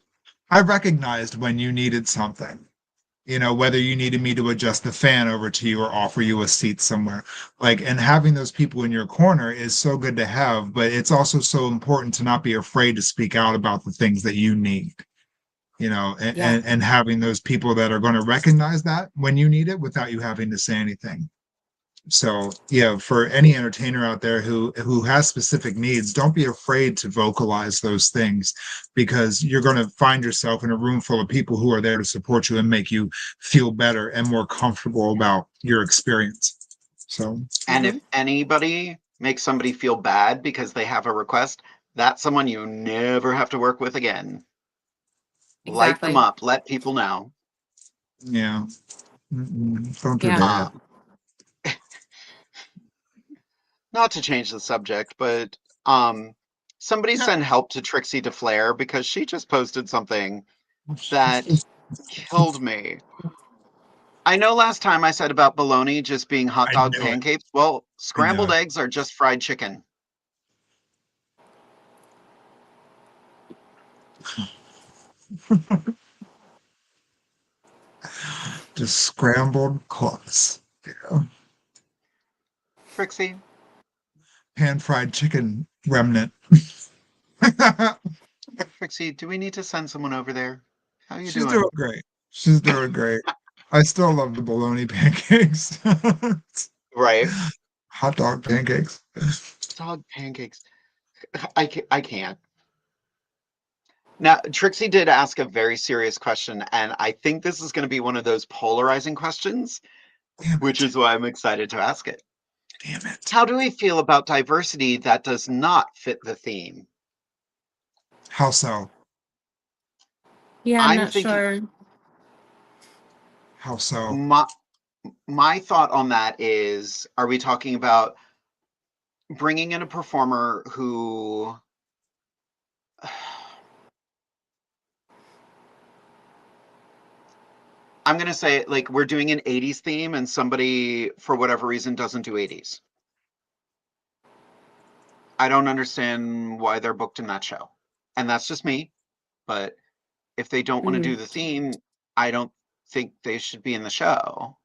I recognized when you needed something. Whether you needed me to adjust the fan over to you or offer you a seat somewhere. Like, and having those people in your corner is so good to have, but it's also so important to not be afraid to speak out about the things that you need, and,
Yeah.
and having those people that are going to recognize that when you need it without you having to say anything. So, yeah, for any entertainer out there who has specific needs, don't be afraid to vocalize those things because you're going to find yourself in a room full of people who are there to support you and make you feel better and more comfortable about your experience. So,
And if
Hmm.
anybody makes somebody feel bad because they have a request, that's someone you never have to work with again. Light them
Exactly.
up, let people know.
yeah, don't do
Yeah.
that.
Um, not to change the subject, but Somebody send help to Trixie DeFlair because she just posted something that killed me. I know last time I said about bologna just being hot
I
dog
knew it.
pancakes. Well,
I knew
scrambled
it.
eggs are just fried chicken.
Just scrambled clothes. Yeah.
Trixie,
Pan-fried chicken remnant.
Trixie, do we need to send someone over there? How you
She's doing
doing?
great. She's doing great. I still love the bologna pancakes.
Right.
Hot dog pancakes.
Dog pancakes. I can't. Now, Trixie did ask a very serious question, and I think this is going to be one of those polarizing questions,
Damn
which
it.
is why I'm excited to ask it.
Damn it.
How do we feel about diversity that does not fit the theme?
How so?
Yeah, I'm
I'm
not
thinking
sure.
How so?
my thought on that is, are we talking about bringing in a performer who I'm going to say like we're doing an 80s theme and somebody for whatever reason doesn't do 80s. I don't understand why they're booked in that show. And that's just me, but if they don't want to
Mhm.
do the theme, I don't think they should be in the show.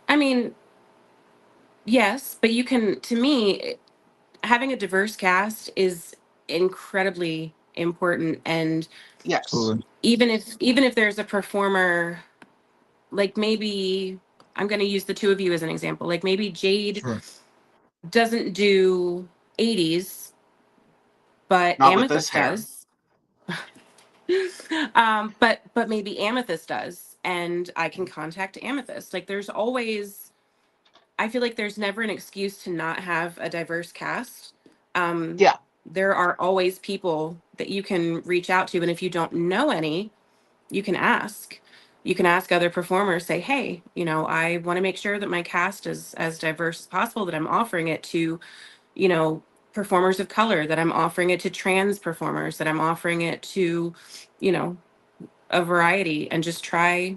I mean, yes, but you can, to me, having a diverse cast is incredibly important. And
Yes.
Absolutely.
even if there's a performer, like maybe I'm going to use the two of you as an example. Like maybe Jade
Sure.
doesn't do 80s, but
Not with this
Amethyst
hair.
does. But maybe Amethyst does, and I can contact Amethyst. Like there's always, I feel like there's never an excuse to not have a diverse cast. Um,
Yeah.
there are always people that you can reach out to, and if you don't know any, you can ask. You can ask other performers, say, hey, I want to make sure that my cast is as diverse as possible, that I'm offering it to, you know, performers of color, that I'm offering it to trans performers, that I'm offering it to, you know, a variety, and just try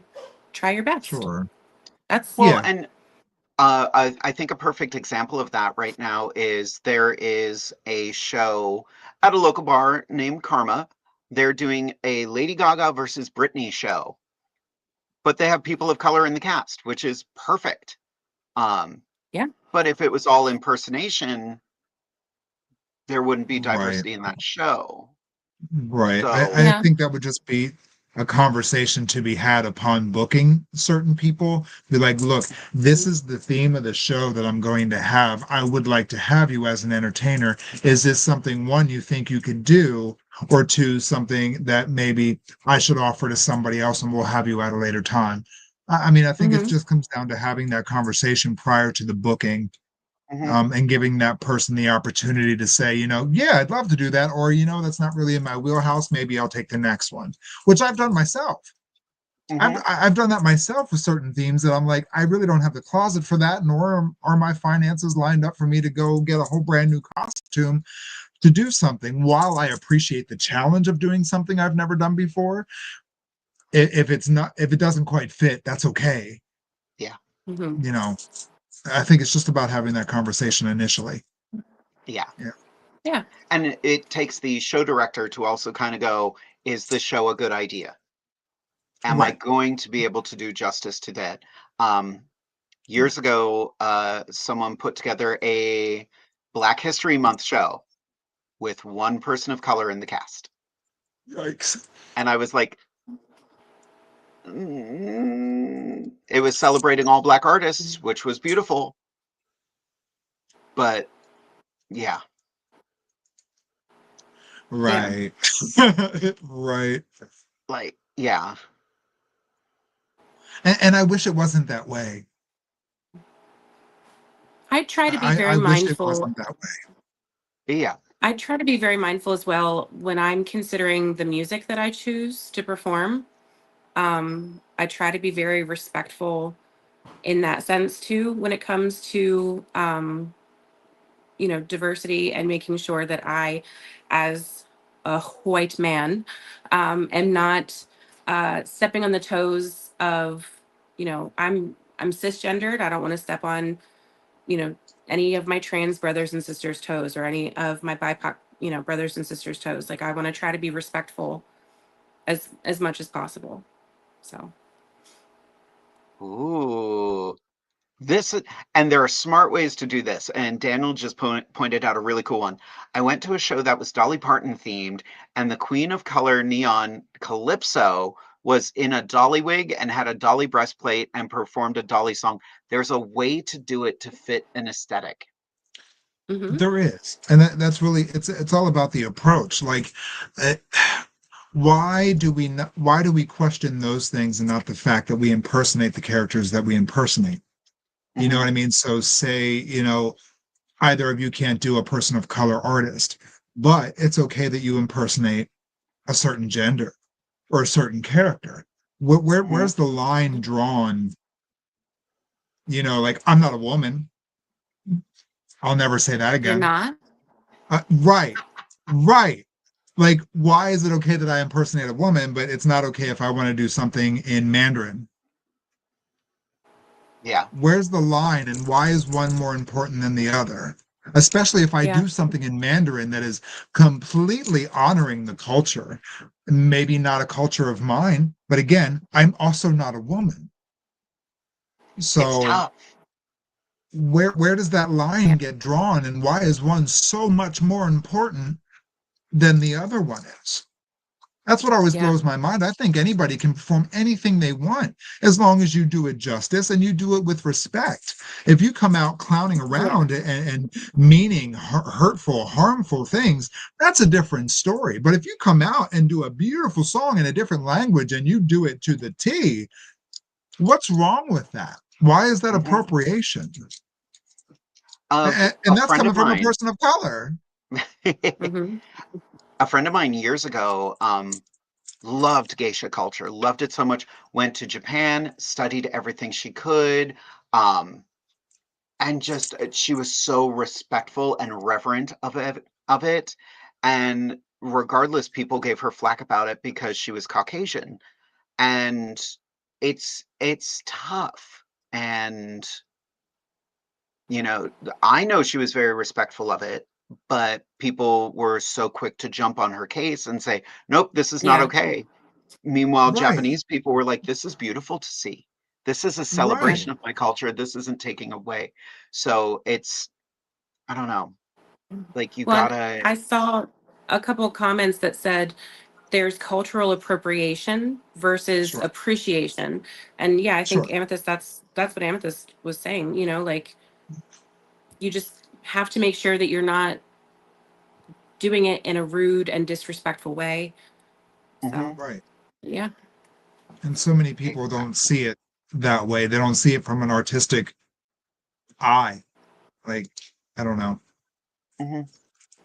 your best.
Sure.
That's
Well,
Yeah.
and I think a perfect example of that right now is there is a show at a local bar named Karma. They're doing a Lady Gaga versus Britney show, but they have people of color in the cast, which is perfect. Um,
yeah.
but if it was all impersonation, there wouldn't be
Right.
diversity in that show.
Right. I
So,
Yeah.
think that would just be a conversation to be had upon booking certain people. Be like, look, this is the theme of the show that I'm going to have. I would like to have you as an entertainer. Is this something, one, you think you could do, or two, something that maybe I should offer to somebody else and we'll have you at a later time? I mean, I think it
Hmm.
just comes down to having that conversation prior to the booking,
mhm,
and giving that person the opportunity to say, yeah, I'd love to do that, or that's not really in my wheelhouse. Maybe I'll take the next one, which I've done myself. I've
mhm,
I've done that myself with certain themes that I'm like, I really don't have the closet for that, nor are my finances lined up for me to go get a whole brand new costume to do something. While I appreciate the challenge of doing something I've never done before, if it doesn't quite fit, that's okay.
yeah,
Hmm.
You know, I think it's just about having that conversation initially.
yeah.
Yeah.
Yeah.
And it takes the show director to also kind of go, is this show a good idea? Am I
Right.
going to be able to do justice to that? Um, Years ago, someone put together a Black History Month show with one person of color in the cast.
Yikes.
And I was like, it was celebrating all Black artists, which was beautiful. But yeah,
Yeah.
Right. Right.
like, yeah.
And I wish it wasn't that way.
I try to be
I
very
wish it
mindful.
wasn't that way.
Yeah.
I try to be very mindful as well when I'm considering the music that I choose to perform. I try to be very respectful in that sense too when it comes to diversity and making sure that I, as a white man, am not stepping on the toes of, I'm cisgendered. I don't want to step on, you know, any of my trans brothers and sisters' toes or any of my BIPOC, brothers and sisters' toes. Like I want to try to be respectful as much as possible. So.
Ooh. And there are smart ways to do this. And Daniel just pointed out a really cool one. I went to a show that was Dolly Parton themed, and the Queen of Color Neon Calypso was in a dolly wig and had a dolly breastplate and performed a dolly song. There's a way to do it to fit an aesthetic.
Mm-hmm.
There is, and that's really it's all about the approach. Like, uh, why do we question those things and not the fact that we impersonate the characters that we impersonate? You know what I mean? So say, either of you can't do a person of color artist, but it's okay that you impersonate a certain gender or a certain character. Where's the line drawn? Like, I'm not a woman. I'll never say that
You're
again.
not?
Right. Right. Like, why is it okay that I impersonate a woman, but it's not okay if I want to do something in Mandarin?
Yeah.
Where's the line, and why is one more important than the other? Especially if I
Yeah.
do something in Mandarin that is completely honoring the culture, maybe not a culture of mine, but again, I'm also not a woman.
It's
So
tough.
where does that line get drawn, and why is one so much more important than the other one is? That's what always
Yeah.
blows my mind. I think anybody can perform anything they want as long as you do it justice and you do it with respect. If you come out clowning around and meaning hurtful, harmful things, that's a different story. But if you come out and do a beautiful song in a different language and you do it to the T, what's wrong with that? Why is that appropriation? And
A
that's
friend
coming
of
from a
mine.
person of color.
Mm-hmm.
A friend of mine years ago loved geisha culture, loved it so much, went to Japan, studied everything she could, and just she was so respectful and reverent of it. And regardless, people gave her flack about it because she was Caucasian. And it's tough. And I know she was very respectful of it, but people were so quick to jump on her case and say, nope, this is not
Yeah.
okay. Meanwhile,
Right,
Japanese people were like, this is beautiful to see. This is a
Yeah.
right.
celebration of my culture. This isn't taking away. So I don't know, like you
Well, and
gotta,
I saw a couple of comments that said there's cultural appropriation versus
Sure,
appreciation. And yeah, I think
sure.
Amethyst, that's what Amethyst was saying, like you just have to make sure that you're not doing it in a rude and disrespectful way.
mhm,
So,
Right.
yeah.
And so many people don't
exactly.
see it that way. They don't see it from an artistic eye. Like, I don't know.
Mhm.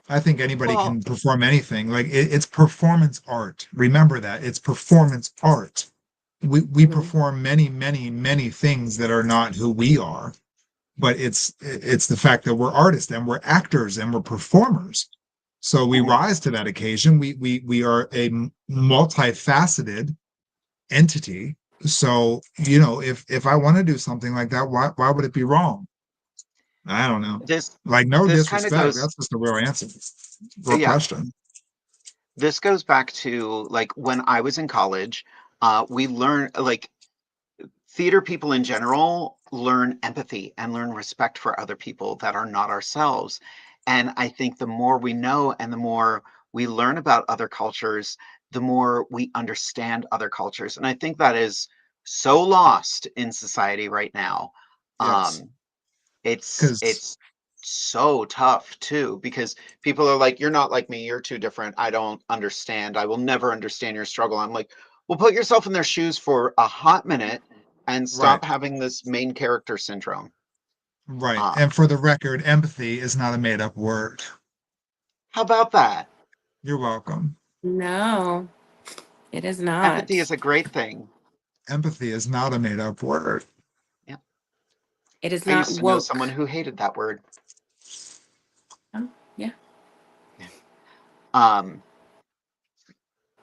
I think anybody
Well,
can perform anything. Like, it's performance art. Remember that. It's performance art. We
Hmm.
perform many, many, many things that are not who we are. But it's the fact that we're artists and we're actors and we're performers. So we
mhm.
rise to that occasion. We are a multifaceted entity. So, if I want to do something like that, why would it be wrong? I don't know.
This
Like, no
this kind of
disrespect.
goes,
That's just a real answer. Real
yeah.
question.
This goes back to like when I was in college. We learned like theater people in general learn empathy and learn respect for other people that are not ourselves. And I think the more we know and the more we learn about other cultures, the more we understand other cultures. And I think that is so lost in society right now.
Yes.
Um, it's
Because
it's so tough too because people are like, you're not like me, you're too different. I don't understand. I will never understand your struggle. I'm like, well, put yourself in their shoes for a hot minute and
right,
stop having this main character syndrome.
right.
Uh,
And for the record, empathy is not a made up word.
how about that?
You're welcome.
No, it is
Empathy
not.
is a great thing.
Empathy is not a made up word.
Yeah.
It is
I
not
used to know someone
woke.
who hated that word.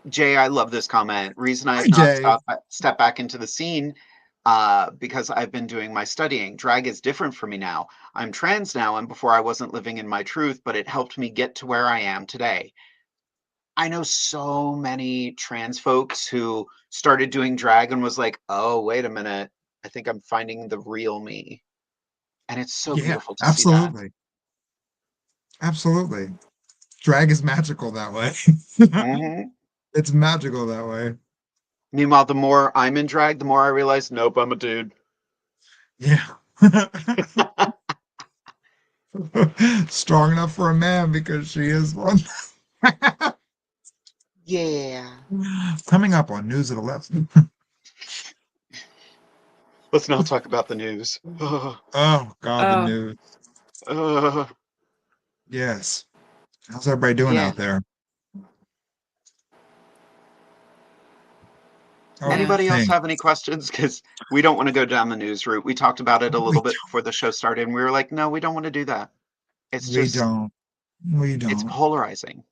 Jay, I love this comment. Reason I
Hi,
have not
Jay.
stepped back into the scene because I've been doing my studying. Drag is different for me now. I'm trans now, and before I wasn't living in my truth, but it helped me get to where I am today. I know so many trans folks who started doing drag and was like, oh, wait a minute. I think I'm finding the real me. And it's so
Yeah,
beautiful to see that.
absolutely. Absolutely. Drag is magical that way.
Hmm.
It's magical that way.
Meanwhile, the more I'm in drag, the more I realize, nope, I'm a dude.
Yeah. Strong enough for a man because she is one.
Yeah.
Coming up on News at 11.
Let's not talk about the news. Ugh.
Oh, God, the
Oh,
news.
Ugh.
Yes. How's everybody doing
Yeah.
out there? Oh,
yeah.
Anybody else
thing.
have any questions? Because we don't want to go down the news route. We talked about it a
We
little bit before the show started, and we were like, no, we don't want to do that. It's
we
just,
don't. We
it's
don't.
polarizing.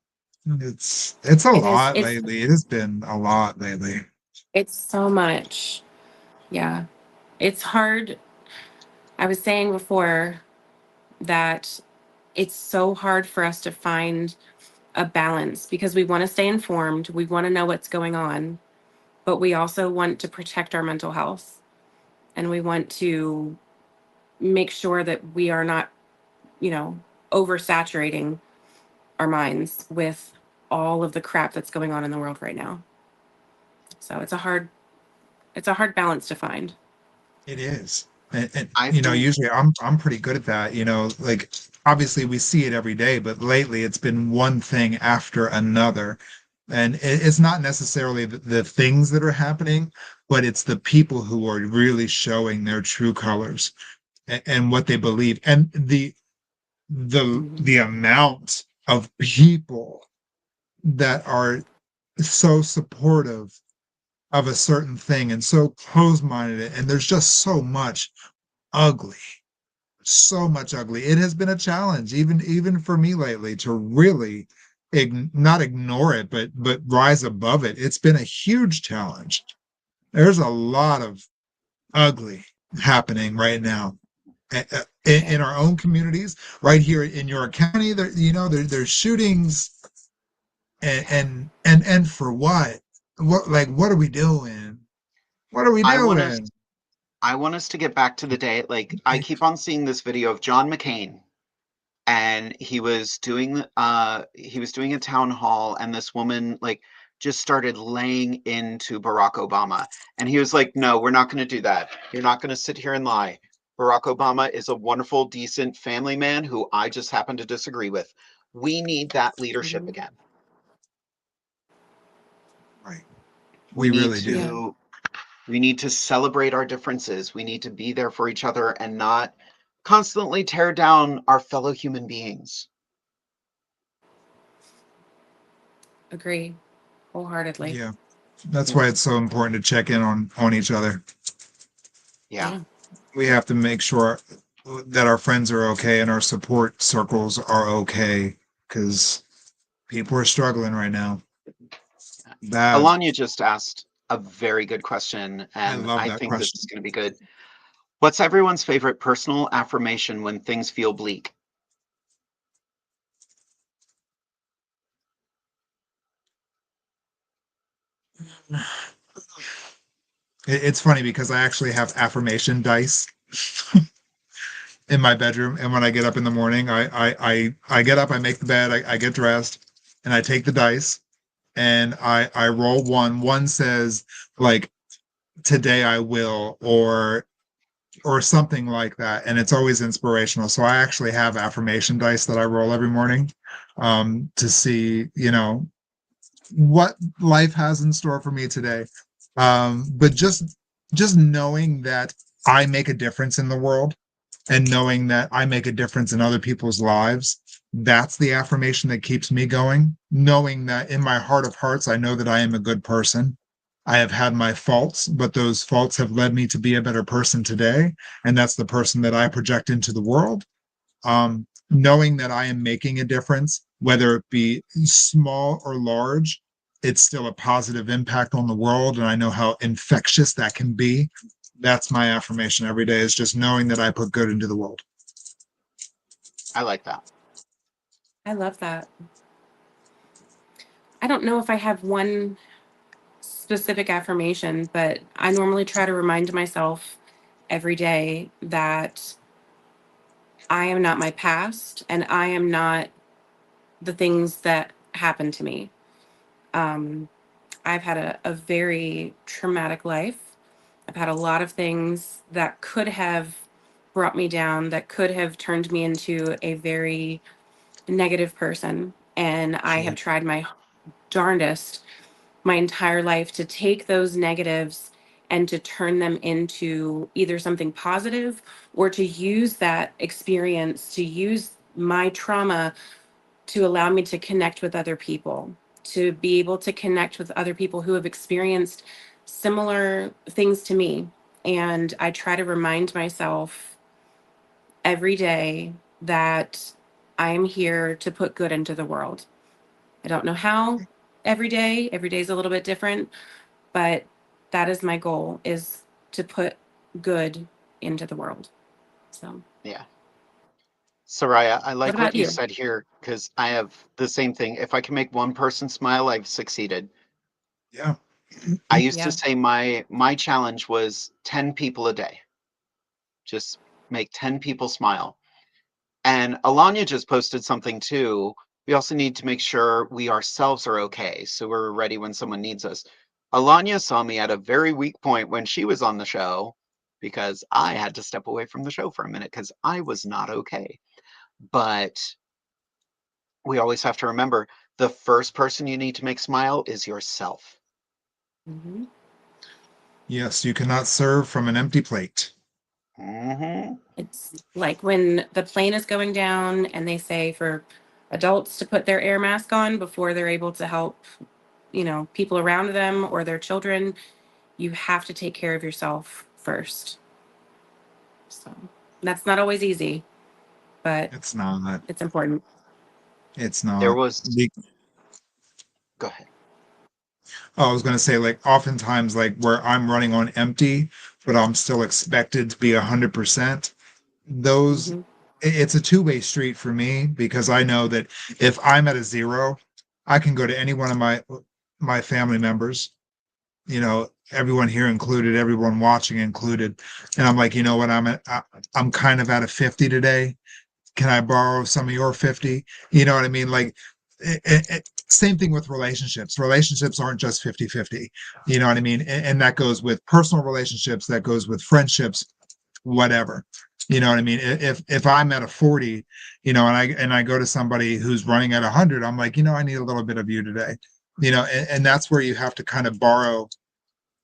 It's a
It is.
lot lately. It has been a lot lately.
It's so much. Yeah. It's hard. I was saying before that it's so hard for us to find a balance because we want to stay informed, we want to know what's going on, but we also want to protect our mental health and we want to make sure that we are not, oversaturating our minds with all of the crap that's going on in the world right now. So it's a hard balance to find.
It is. And
I think,
usually I'm pretty good at that. Like obviously we see it every day, but lately it's been one thing after another. And it's not necessarily the things that are happening, but it's the people who are really showing their true colors and what they believe. And the
Mhm.
amount of people that are so supportive of a certain thing and so close-minded, and there's just ugly so much ugly. It has been a challenge even for me lately to really not ignore it but rise above it. It's been a huge challenge. There's a lot of ugly happening right now
Yeah.
in our own communities right here in your county. There's shootings and for what are we doing? What are we
I want us,
doing?
I want us to get back to the day. Like, I keep on seeing this video of John McCain, and he was doing a town hall, and this woman like just started laying into Barack Obama, and he was like, no, we're not going to do that. You're not going to sit here and lie. Barack Obama is a wonderful, decent family man who I just happen to disagree with. We need that leadership
Mhm.
again.
Right.
We
We
need
really do.
Yeah.
to we need to celebrate our differences. We need to be there for each other and not constantly tear down our fellow human beings.
Agree wholeheartedly.
Yeah. That's
Mm.
why it's so important to check in on each other.
Yeah.
Yeah.
We have to make sure that our friends are okay and our support circles are okay because people are struggling right now. Bad.
Alanya just asked a very good question,
I
and
love
I
that
think this is
question.
going to be good. What's everyone's favorite personal affirmation when things feel bleak?
It's funny because I actually have affirmation dice in my bedroom, and when I get up in the morning, I get up, I make the bed, I get dressed, and I take the dice and I roll one. One says like today I will or something like that, and it's always inspirational. So I actually have affirmation dice that I roll every morning to see what life has in store for me today. But just knowing that I make a difference in the world and knowing that I make a difference in other people's lives, that's the affirmation that keeps me going. Knowing that in my heart of hearts, I know that I am a good person. I have had my faults, but those faults have led me to be a better person today. And that's the person that I project into the world. knowing that I am making a difference, whether it be small or large, it's still a positive impact on the world. And I know how infectious that can be. That's my affirmation every day, is just knowing that I put good into the world.
I like that.
I love that. I don't know if I have one specific affirmation, but I normally try to remind myself every day that I am not my past and I am not the things that happened to me. Um, I've had a very traumatic life. I've had a lot of things that could have brought me down, that could have turned me into a very negative person. And I have
Sure.
tried my darndest my entire life to take those negatives and to turn them into either something positive or to use that experience, to use my trauma to allow me to connect with other people, to be able to connect with other people who have experienced similar things to me. And I try to remind myself every day that I am here to put good into the world. I don't know how every day is a little bit different, but that is my goal, is to put good into the world. So,
Yeah. Soraya, I
what
like what
about
you
you?
said here because I have the same thing. If I can make one person smile, I've succeeded.
Yeah.
I used to
Yeah.
say my challenge was 10 people a day. Just make 10 people smile. And Alanya just posted something too. We also need to make sure we ourselves are okay, so we're ready when someone needs us. Alanya saw me at a very weak point when she was on the show because I had to step away from the show for a minute because I was not okay. But we always have to remember the first person you need to make smile is yourself.
Hmm.
Yes, you cannot serve from an empty plate.
Hmm.
It's like when the plane is going down and they say for adults to put their air mask on before they're able to help, people around them or their children. You have to take care of yourself first. So that's not always easy, but
It's not.
it's important.
It's
There
not.
was, go ahead.
Oh, I was going to say, like, oftentimes, like, where I'm running on empty, but I'm still expected to be 100%. Those,
Hmm.
it's a two-way street for me, because I know that if I'm at a zero, I can go to any one of my family members, everyone here included, everyone watching included, and I'm like, you know what, I'm kind of at a 50 today. Can I borrow some of your 50? You know what I mean? Like, same thing with relationships. Relationships aren't just 50-50. You know what I mean? And that goes with personal relationships, that goes with friendships, whatever. You know what I mean? If I'm at a 40, and I go to somebody who's running at 100, I'm like, I need a little bit of you today. And that's where you have to kind of borrow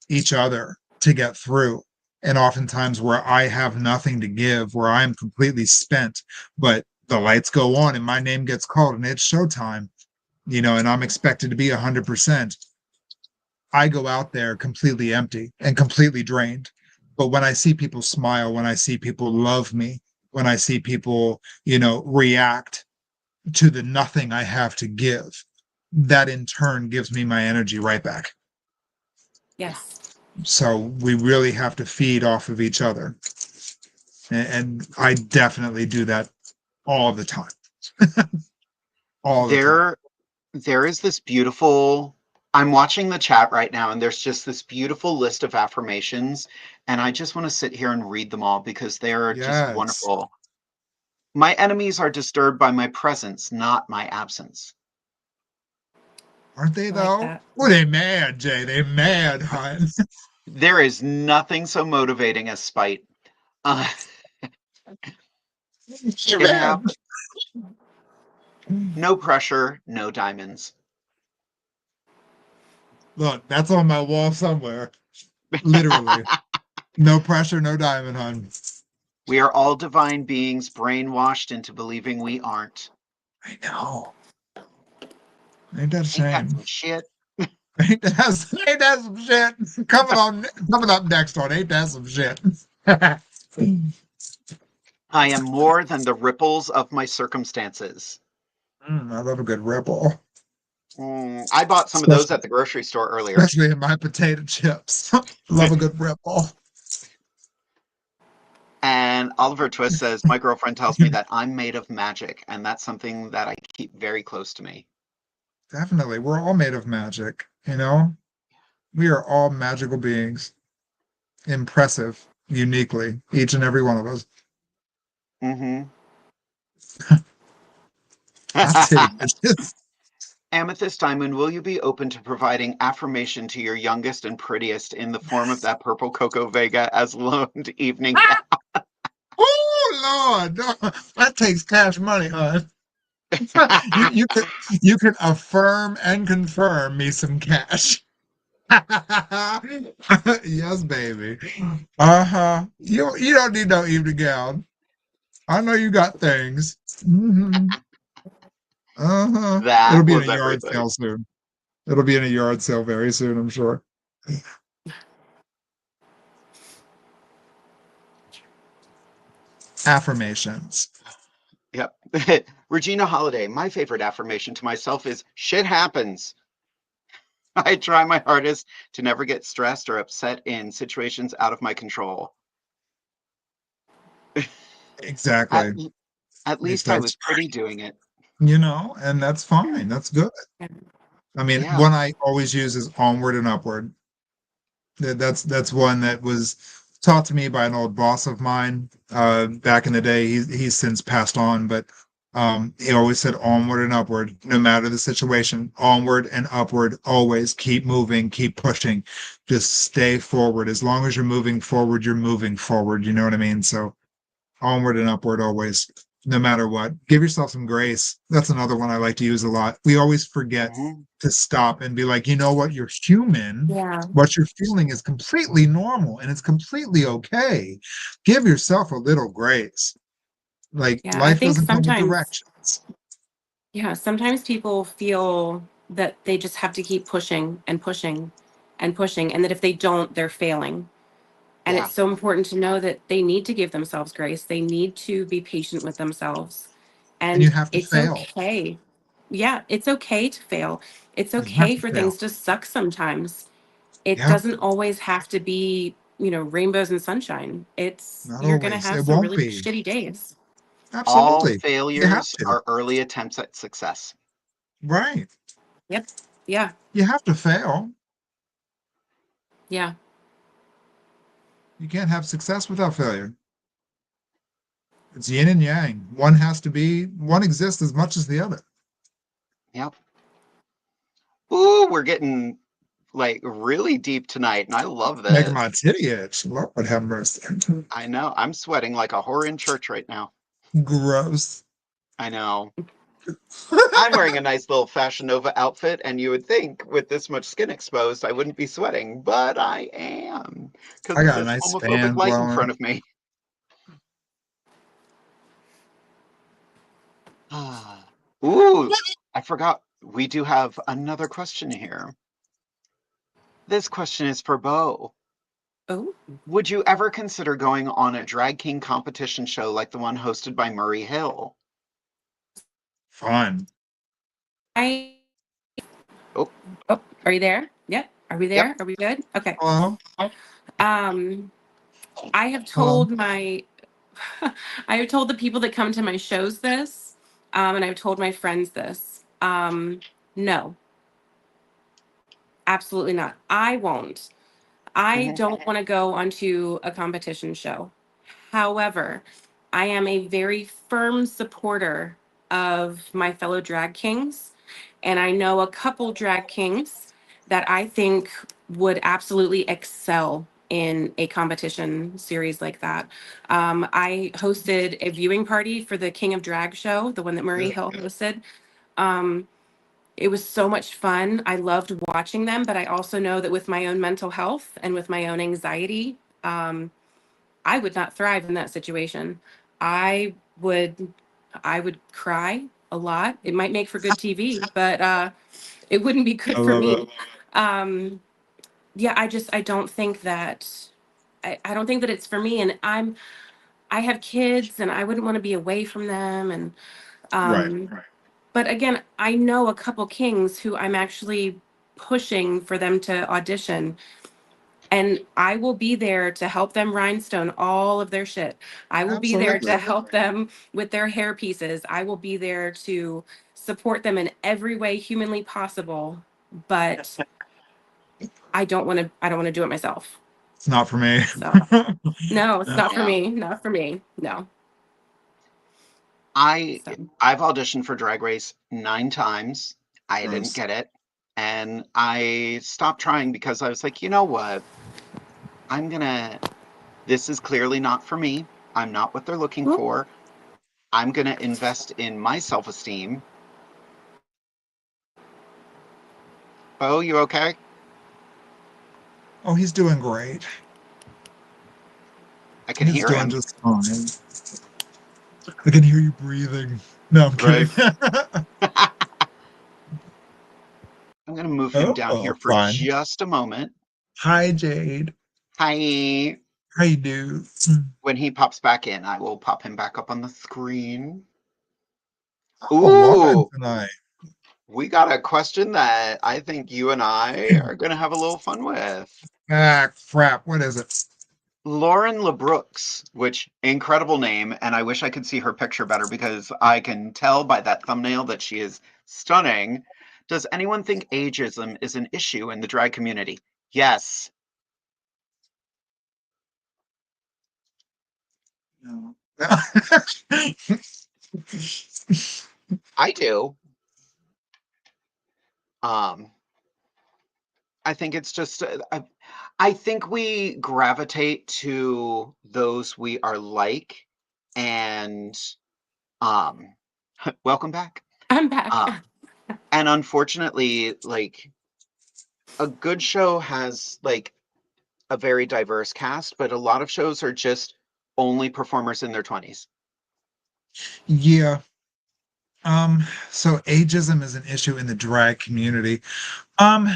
each other to get through. And oftentimes where I have nothing to give, where I'm completely spent, but the lights go on and my name gets called and it's showtime, and I'm expected to be 100%. I go out there completely empty and completely drained. But when I see people smile, when I see people love me, when I see people, react to the nothing I have to give, that in turn gives me my energy right back.
Yeah.
Yes.
So we really have to feed off of each other. And I definitely do that all the time. All the time.
There is this beautiful, I'm watching the chat right now, and there's just this beautiful list of affirmations. And I just want to sit here and read them all because they're just
Yes.
wonderful. My enemies are disturbed by my presence, not my absence.
Aren't they
I like
though?
that.
Well, they mad, Jay. They mad, hun.
There is nothing so motivating as spite. Uh,
They
it
mad.
happens. No pressure, no diamonds.
Look, that's on my wall somewhere. Literally. No pressure, no diamond, hun.
We are all divine beings brainwashed into believing we aren't.
I know. Ain't that a
Ain't that
shame?
some shit?
Ain't that some shit? Coming up next on Ain't That Some Shit?
I am more than the ripples of my circumstances.
I love a good ripple.
I bought some of those at the grocery store earlier.
Especially in my potato chips. Love a good ripple.
And Oliver Twist says, my girlfriend tells me that I'm made of magic, and that's something that I keep very close to me.
Definitely. We're all made of magic, you know? We are all magical beings. Impressive, uniquely, each and every one of us.
Mm-hmm.
Not titty bitches.
Amethyst Diamond, will you be open to providing affirmation to your youngest and prettiest in the form of that purple Coco Vega as loaned evening gown?
Oh Lord, no, that takes cash money, hon. You can affirm and confirm me some cash. Yes, baby. Uh-huh. You don't need no evening gown. I know you got things. Hmm. Uh-huh. It'll
That
be in a
was
yard
everything.
sale soon. It'll be in a yard sale very soon, I'm sure. Affirmations.
Yep. Regina Holiday, my favorite affirmation to myself is shit happens. I try my hardest to never get stressed or upset in situations out of my control. At,
Exactly.
at least I
Besides,
was pretty doing it.
and that's fine. That's good. I mean,
Yeah.
one I always use is onward and upward. That's one that was taught to me by an old boss of mine back in the day. He's since passed on, but he always said onward and upward, no matter the situation. Onward and upward, always keep moving, keep pushing, just stay forward. As long as you're moving forward, you're moving forward. You know what I mean? So onward and upward always, no matter what. Give yourself some grace. That's another one I like to use a lot. We always forget
Mm-hmm.
to stop and be like, you know what, you're human.
Yeah.
What you're feeling is completely normal and it's completely okay. Give yourself a little grace. Like
Yeah. I
life
think
doesn't come with
sometimes,
directions.
yeah, sometimes people feel that they just have to keep pushing and pushing and pushing, and that if they don't, they're failing. And
Yeah.
it's so important to know that they need to give themselves grace. They need to be patient with themselves.
And you
And
have to
it's
fail.
okay. Yeah, it's okay to fail. It's
You have
okay
to
for
fail.
things to suck sometimes. It
Yeah,
doesn't always have to be, rainbows and sunshine.
not
You're going to
always.
have
It
some
won't
really
be.
shitty days.
All
Absolutely. You have
failures
to.
are early attempts at success.
Right.
Yep. Yeah.
You have to fail.
Yeah.
You can't have success without failure. It's yin and yang. One exists as much as the other.
Yep. Ooh, we're getting like really deep tonight, and I love
Making
this.
my titty itch. Lord have mercy.
I know. I'm sweating like a whore in church right now.
Gross.
I know. I'm wearing a nice little Fashion Nova outfit, and you would think with this much skin exposed, I wouldn't be sweating, but I am because
I
of
got a
this
nice
homophobic
fan
light in front
blowing.
of me. Ah. Ooh, I forgot. We do have another question here. This question is for Beau.
Oh,
Would you ever consider going on a drag king competition show like the one hosted by Murray Hill?
Fun.
I,
Oh,
oh, are you there? Yep. Are we
yep.
there? Are we good? Okay.
Hello?
Um, I have
Hello?
told my, I have told the people that come to my shows this, and I've told my friends this. No, absolutely not. I won't. I
Hmm.
don't want to go onto a competition show. However, I am a very firm supporter of my fellow drag kings, and I know a couple drag kings that I think would absolutely excel in a competition series like that. I hosted a viewing party for the King of Drag show, the one that Murray
Yeah.
Hill hosted. Um, it was so much fun. I loved watching them, but I also know that with my own mental health and with my own anxiety, I would not thrive in that situation. I would I would cry a lot. It might make for good TV, but it wouldn't be
I
good for
love it.
me. Um, yeah, I don't think that I don't think that it's for me. And I have kids and I wouldn't want to be away from them. And
Right.
but again, I know a couple kings who I'm actually pushing for them to audition. And I will be there to help them rhinestone all of their shit. I will be there
Absolutely.
to help them with their hair pieces. I will be there to support them in every way humanly possible. But I don't want to do it myself.
It's not for me.
So no, it's
No.
not for
Yeah.
me. Not for me. No.
I've
So
auditioned for Drag Race 9 times. I didn't
Gross.
get it. And I stopped trying because I was like, you know what? This is clearly not for me. I'm not what they're looking
whoop.
for. I'm going to invest in my self-esteem. Oh, you okay?
Oh, he's doing great.
I can
He's
hear
doing
him,
just fine. I can hear you breathing. No, I'm
right?
kidding.
I'm going to move him down
Oh,
here for
fun.
just a moment.
Hi, Jade.
Hi.
How you do?
When he pops back in, I will pop him back up on the screen.
Oh, Lauren
Ooh,
tonight.
we got a question that I think you and I are going to have a little fun with.
Ah, crap. What is it?
Lauren LeBrooks, which incredible name, and I wish I could see her picture better because I can tell by that thumbnail that she is stunning. Does anyone think ageism is an issue in the drag community? Yes,
No.
I do. Um, I think it's just, I think we gravitate to those we are like, and um, welcome back.
I'm back.
Uh, and unfortunately, like a good show has like a very diverse cast, but a lot of shows are just only performers in their 20s.
Yeah. So ageism is an issue in the drag community. Um,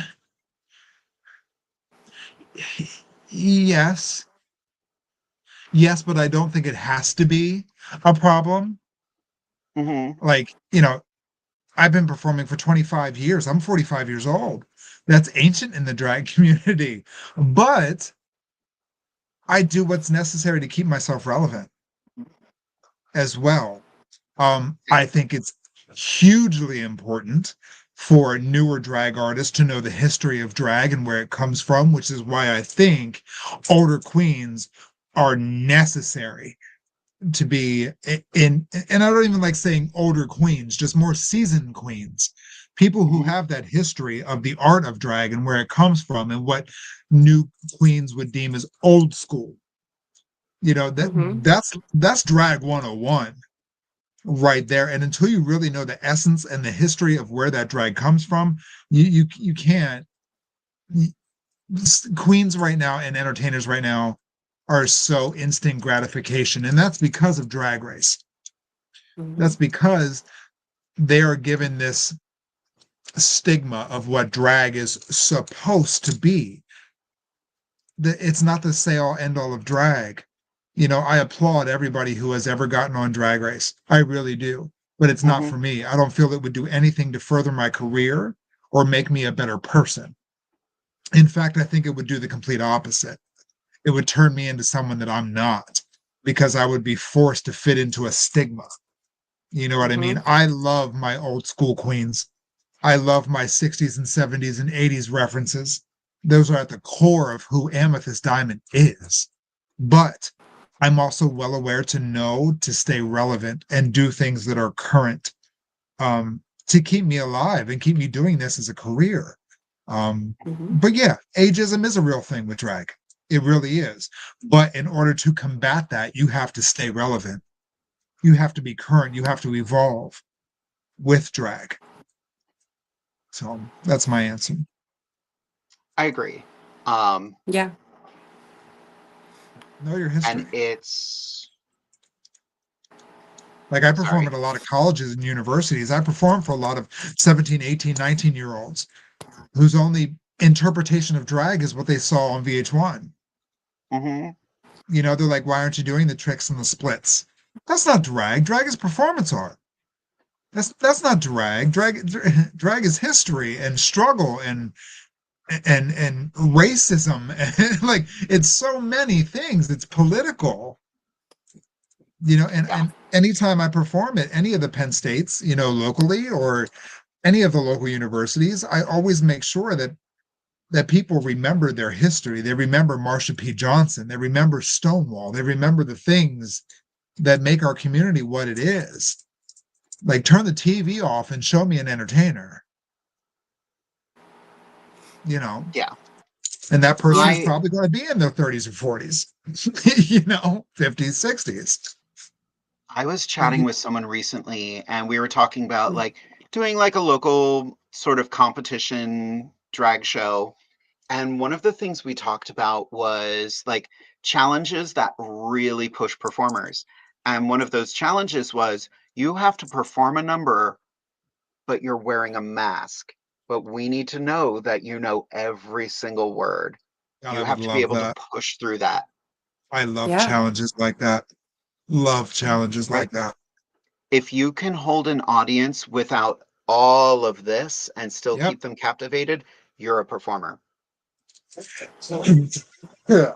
yes. Yes, but I don't think it has to be a problem.
Hmm.
Like, I've been performing for 25 years. I'm 45 years old. That's ancient in the drag community. But I do what's necessary to keep myself relevant as well. I think it's hugely important for newer drag artists to know the history of drag and where it comes from, which is why I think older queens are necessary to be in. And I don't even like saying older queens, just more seasoned queens, people who
Hmm.
have that history of the art of drag and where it comes from and what new queens would deem as old school. That
Hmm.
that's drag 101 right there. And until you really know the essence and the history of where that drag comes from, you can't. Queens right now and entertainers right now are so instant gratification, and that's because of Drag Race.
Hmm.
That's because they are given this stigma of what drag is supposed to be. It's not the say all end all of drag. I applaud everybody who has ever gotten on Drag Race. I really do. But it's not
Hmm.
for me. I don't feel it would do anything to further my career or make me a better person. In fact, I think it would do the complete opposite. It would turn me into someone that I'm not because I would be forced to fit into a stigma. You know what I
Hmm.
mean? I love my old school queens. I love my 60s and 70s and 80s references. Those are at the core of who Amethyst Diamond is. But I'm also well aware to know to stay relevant and do things that are current, to keep me alive and keep me doing this as a career.
Hmm.
But yeah, ageism is a real thing with drag. It really is. But in order to combat that, you have to stay relevant. You have to be current. You have to evolve with drag. So that's my answer.
I agree. Um,
Yeah.
Know your
and
history.
it's,
Like I perform
sorry.
at a lot of colleges and universities. I perform for a lot of 17, 18, 19-year-olds whose only interpretation of drag is what they saw on VH1.
Hmm.
You know, they're like, why aren't you doing the tricks and the splits? That's not drag. Drag is performance art. That's not drag. Drag is history and struggle and racism and like it's so many things. It's political, you know,
Yeah.
and anytime I perform at any of the Penn States, you know, locally or any of the local universities, I always make sure that people remember their history. They remember Marsha P. Johnson. They remember Stonewall. They remember the things that make our community what it is. Like turn the TV off and show me an entertainer, you know,
Yeah.
and that person is
Yeah.
probably going to be in their 30s or 40s, you know, 50s, 60s.
I was
But
chatting with someone recently and we were talking about like doing like a local sort of competition drag show. And one of the things we talked about was like challenges that really push performers. And one of those challenges was you have to perform a number, but you're wearing a mask. But we need to know that you know every single word.
God, I
You
would
have to be
love
able to
that.
push through that.
I love
Yeah.
challenges like that. Love challenges
Like
like that.
if you can hold an audience without all of this and still
Yep.
keep them captivated, you're a performer.
Yeah.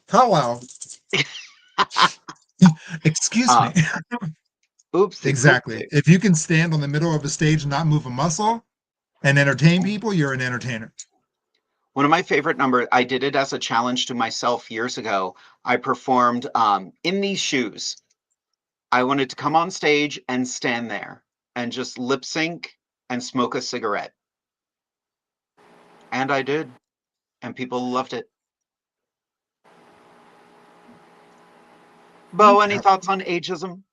Hello. Excuse me.
uh, oopsie
Exactly.
poopsie.
If you can stand on the middle of a stage and not move a muscle and entertain people, you're an entertainer.
One of my favorite numbers, I did it as a challenge to myself years ago. I performed in these shoes. I wanted to come on stage and stand there and just lip sync and smoke a cigarette. And I did. And people loved it. Bo, any
Yep.
thoughts on ageism?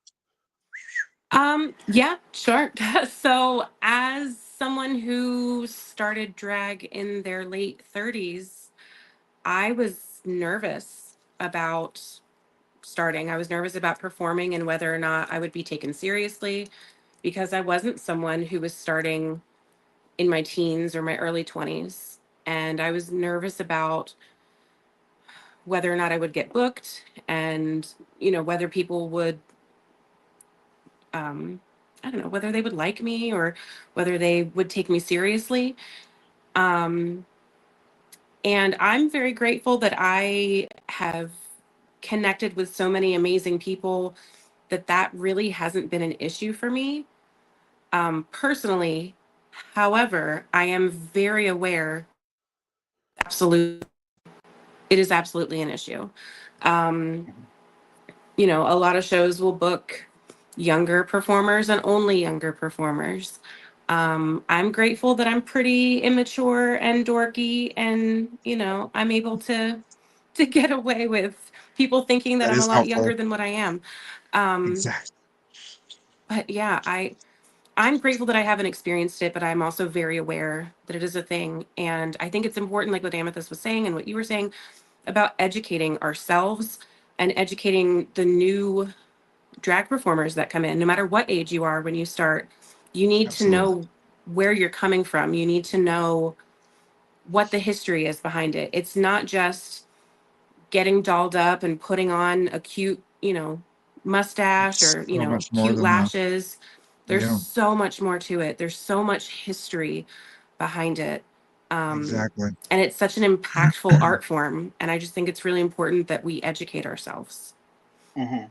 Yeah, sure. So, as someone who started drag in their late 30s, I was nervous about starting. I was nervous about performing and whether or not I would be taken seriously because I wasn't someone who was starting in my teens or my early 20s. And I was nervous about whether or not I would get booked and, whether people would I don't know, whether they would like me or whether they would take me seriously. Um, and I'm very grateful that I have connected with so many amazing people that really hasn't been an issue for me personally. However, I am very aware, absolutely, it is absolutely an issue. Um,
Mhm.
a lot of shows will book younger performers and only younger performers. I'm grateful that I'm pretty immature and dorky, and I'm able to get away with people thinking that
That
I'm a
is
lot
helpful.
younger than what I am. Um,
Exactly.
but yeah, I'm grateful that I haven't experienced it, but I'm also very aware that it is a thing, and I think it's important, like what Amethyst was saying and what you were saying about educating ourselves and educating the new drag performers that come in, no matter what age you are when you start. You need to
Absolutely.
know where you're coming from. You need to know what the history is behind it. It's not just getting dolled up and putting on a cute, mustache
It's
or,
so much more
cute
than that.
lashes. There's
Yeah,
so much more to it. There's so much history behind it. Um,
exactly.
and it's such an impactful art form. And I just think it's really important that we educate ourselves.
Mhm.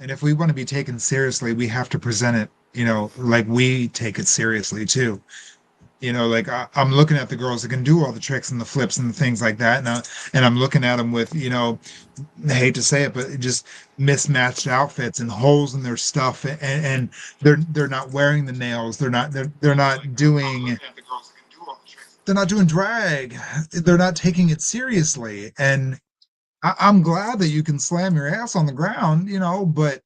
And if we want to be taken seriously, we have to present it, you know, like we take it seriously too. You know, like I'm looking at the girls that can do all the tricks and the flips and the things like that, and I'm looking at them with, you know, I hate to say it, but just mismatched outfits and holes in their stuff, and they're not wearing the nails, they're not doing drag, they're not taking it seriously, and I'm glad that you can slam your ass on the ground, you know, but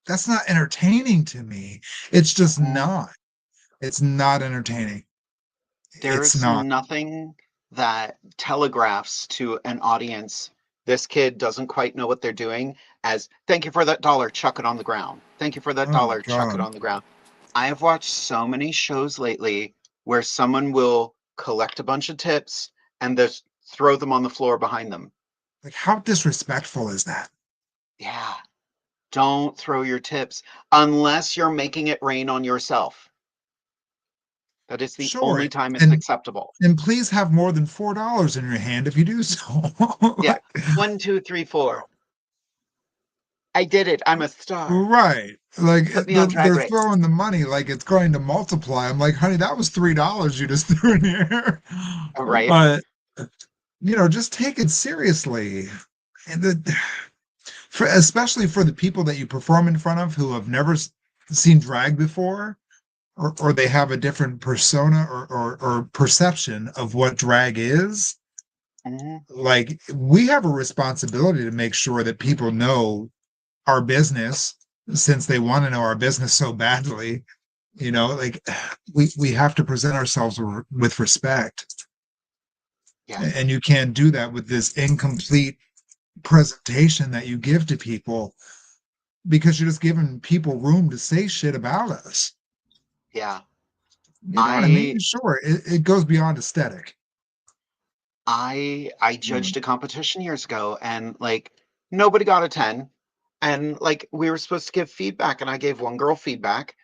that's not entertaining to me. It's just
Mhm.
not. It's not entertaining. It's
There's
not.
nothing that telegraphs to an audience this kid doesn't quite know what they're doing as thank you for that dollar, chuck it on the ground. Thank you for that
Oh my
dollar, chuck it
God.
on the ground. I have watched so many shows lately where someone will collect a bunch of tips and just throw them on the floor behind them.
Like, how disrespectful is that?
Yeah. Don't throw your tips unless you're making it rain on yourself. That is the
Sure.
only time it's
And
acceptable.
and please have more than $4 in your hand if you do so.
Yeah. 1, 2, 3, 4. I did it. I'm a star.
Right. Like
Put me on Drag
they're
Race.
throwing the money like it's going to multiply. I'm like, honey, that was $3 you just threw in here.
All right.
But just take it seriously. And especially for the people that you perform in front of who have never seen drag before, or they have a different persona or perception of what drag is.
Mhm.
Like, we have a responsibility to make sure that people know our business, since they want to know our business so badly. Like, we have to present ourselves with respect.
Yeah.
And you can't do that with this incomplete presentation that you give to people, because you're just giving people room to say shit about us.
Yeah.
You know what I
I
mean? Sure, it goes beyond aesthetic.
I judged a competition years ago, and like nobody got a 10. And like we were supposed to give feedback, and I gave one girl feedback,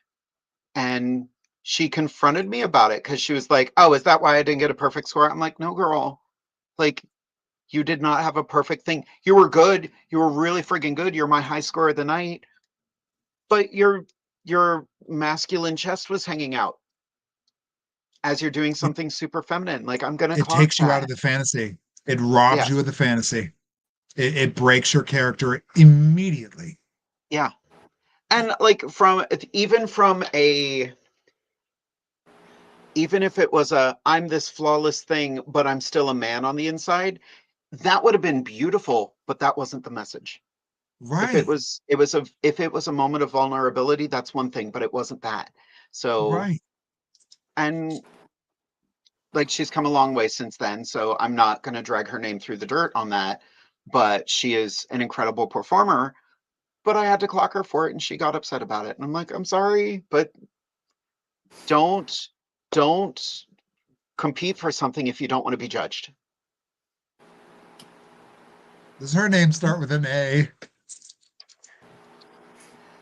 and she confronted me about it because she was like, "Oh, is that why I didn't get a perfect score?" I'm like, "No, girl. Like, you did not have a perfect thing. You were good. You were really freaking good. You're my high score of the night, but your masculine chest was hanging out as you're doing
It,
something super feminine. Like, I'm gonna
it
clock
takes you out of
that."
the fantasy. It robs you
Yes.
of the fantasy. It breaks your character immediately.
Yeah. And like even if it was I'm this flawless thing, but I'm still a man on the inside, that would have been beautiful, but that wasn't the message.
Right,
If it was a moment of vulnerability, that's one thing, but it wasn't that. So,
right.
and like she's come a long way since then, so I'm not going to drag her name through the dirt on that, but she is an incredible performer, but I had to clock her for it and she got upset about it. And I'm like, "I'm sorry, but don't don't compete for something if you don't want to be judged."
Does her name start with an A?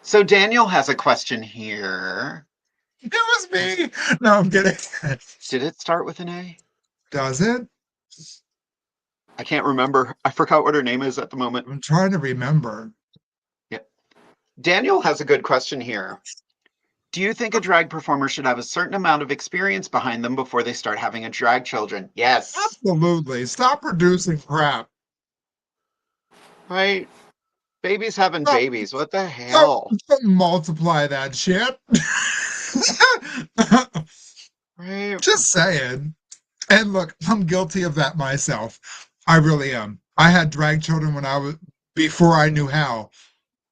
So Daniel has a question here.
It was me. No, I'm kidding.
Did it start with an A?
Does it?
I can't remember. I forgot what her name is at the moment.
I'm trying to remember.
Yeah. Daniel has a good question here. Do you think a drag performer should have a certain amount of experience behind them before they start having a drag children? Yes.
Absolutely. Stop producing crap.
Right? Babies having
Stop,
babies. What the
stop,
hell?
stop multiply that shit.
Right?
Just saying. And look, I'm guilty of that myself. I really am. I had drag children when I was before I knew how,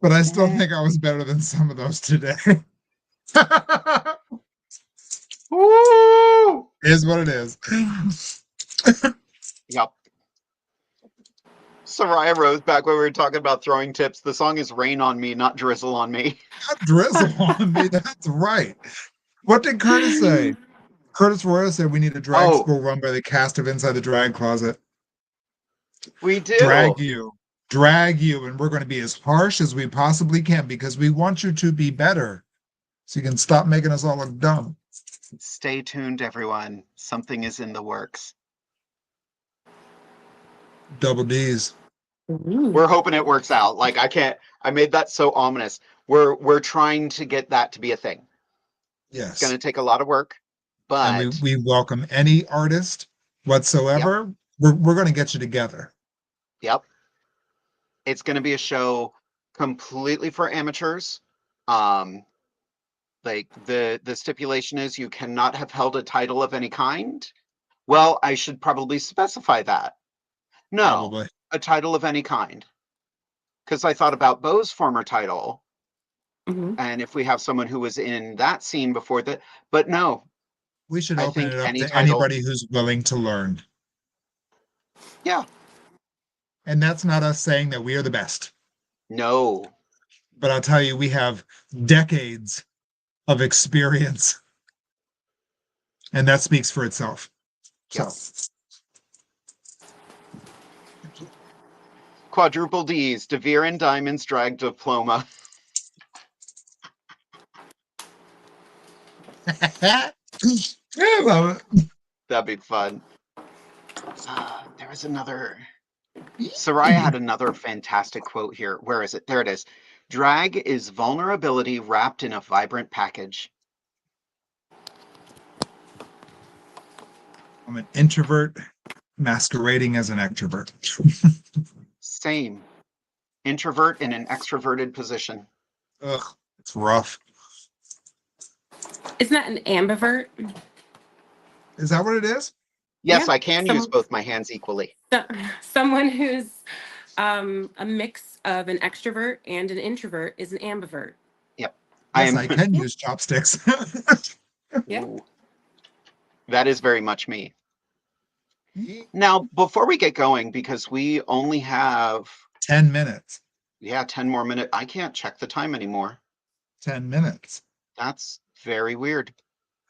but I still
Mhm.
think I was better than some of those today.
Woo!
Is what it is.
Yep. Soraya Rose, back when we were talking about throwing tips, the song is Rain on Me, not Drizzle on Me.
Not drizzle on me. That's right. What did Curtis say? Curtis Royal said we need a drag
Oh,
school run by the cast of Inside the Drag Closet.
we
Drag
do.
you, drag you, and we're going to be as harsh as we possibly can because we want you to be better, so you can stop making us all look dumb.
Stay tuned, everyone. Something is in the works.
Double D's.
We're hoping it works out. Like I made that so ominous. We're trying to get that to be a thing. It's going
Yes.
to take a lot of work,
And we,
but
we welcome any artist
yep,
whatsoever. We're going to get you together.
yep. It's going to be a show completely for amateurs. Um, like the stipulation is you cannot have held a title of any kind. Well, I should probably specify that. No,
Probably.
a title of any kind. Because I thought about Beau's former title,
Mhm.
and if we have someone who was in that scene before that, but no,
We should
I
open
think
it up
any
to
title,
anybody who's willing to learn.
yeah,
And that's not us saying that we are the best.
no,
But I'll tell you, we have decades of experience, and that speaks for itself.
yep.
So
Quadruple D's, DeVere and Diamonds Drag Diploma.
I love it.
That'd be fun. There was another. Soraya had another fantastic quote here. Where is it? There it is. Drag is vulnerability wrapped in a vibrant package.
I'm an introvert masquerading as an extrovert.
Same. Introvert in an extroverted position.
Ugh, it's rough.
Isn't that an ambivert?
Is that what it is?
Yes,
Yeah,
I can use both my hands equally.
Someone who's a mix of an extrovert and an introvert is an ambivert.
Yep.
Yes, I can use chopsticks.
Yeah.
Ooh. That is very much me. Now, before we get going, because we only have
10 minutes.
Yeah, 10 more minutes. I can't check the time anymore.
10 minutes.
That's very weird.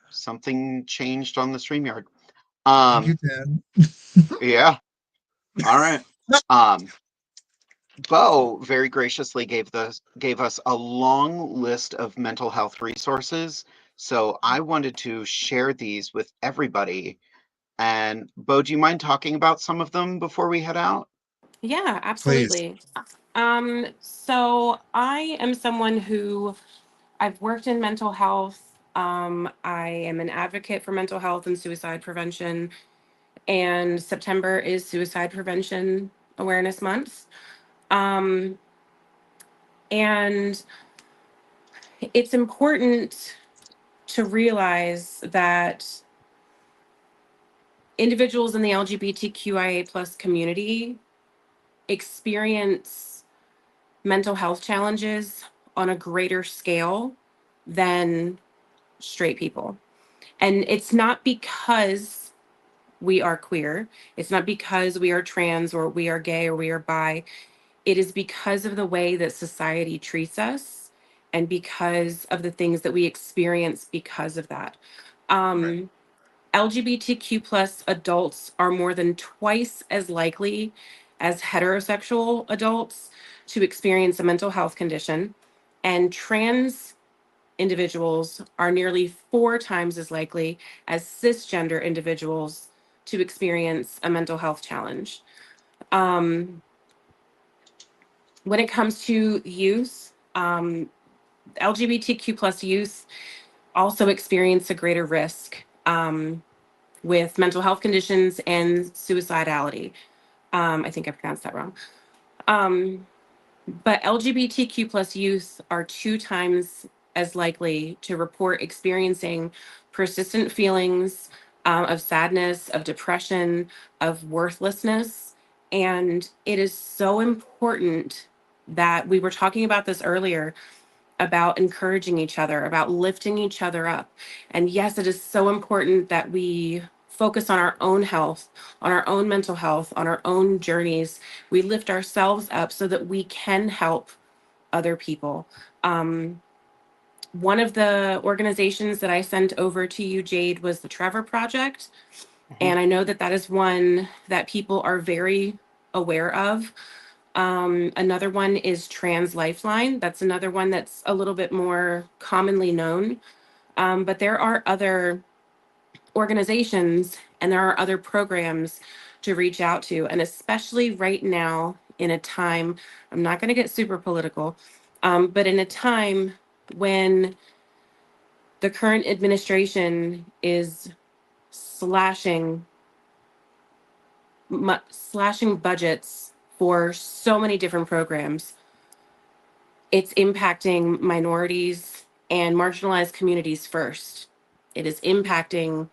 Something changed on the StreamYard.
Thank you, Dan.
Yeah. All right. Beau very graciously gave us a long list of mental health resources. So I wanted to share these with everybody. And Beau, do you mind talking about some of them before we head out?
Yeah, absolutely. So I am someone who I've worked in mental health. I am an advocate for mental health and suicide prevention, and September is Suicide Prevention Awareness Month. And it's important to realize that individuals in the LGBTQIA plus community experience mental health challenges on a greater scale than straight people. And it's not because we are queer, it's not because we are trans or we are gay or we are bi. It is because of the way that society treats us and because of the things that we experience because of that.
Right.
LGBTQ plus adults are more than twice as likely as heterosexual adults to experience a mental health condition, and trans individuals are nearly 4 times as likely as cisgender individuals to experience a mental health challenge. When it comes to youth, LGBTQ plus youth also experience a greater risk with mental health conditions and suicidality. I think I pronounced that wrong. But LGBTQ plus youth are 2 times as likely to report experiencing persistent feelings of sadness, of depression, of worthlessness. And it is so important that we were talking about this earlier about encouraging each other, about lifting each other up. And yes, it is so important that we focus on our own health, on our own mental health, on our own journeys. We lift ourselves up so that we can help other people. One of the organizations that I sent over to you, Jade, was the Trevor Project. And I know that that is one that people are very aware of. Another one is Trans Lifeline. That's another one that's a little bit more commonly known. But there are other organizations and there are other programs to reach out to. And especially right now, in a time, I'm not going to get super political, but in a time when the current administration is slashing budgets for so many different programs, it's impacting minorities and marginalized communities first. It is impacting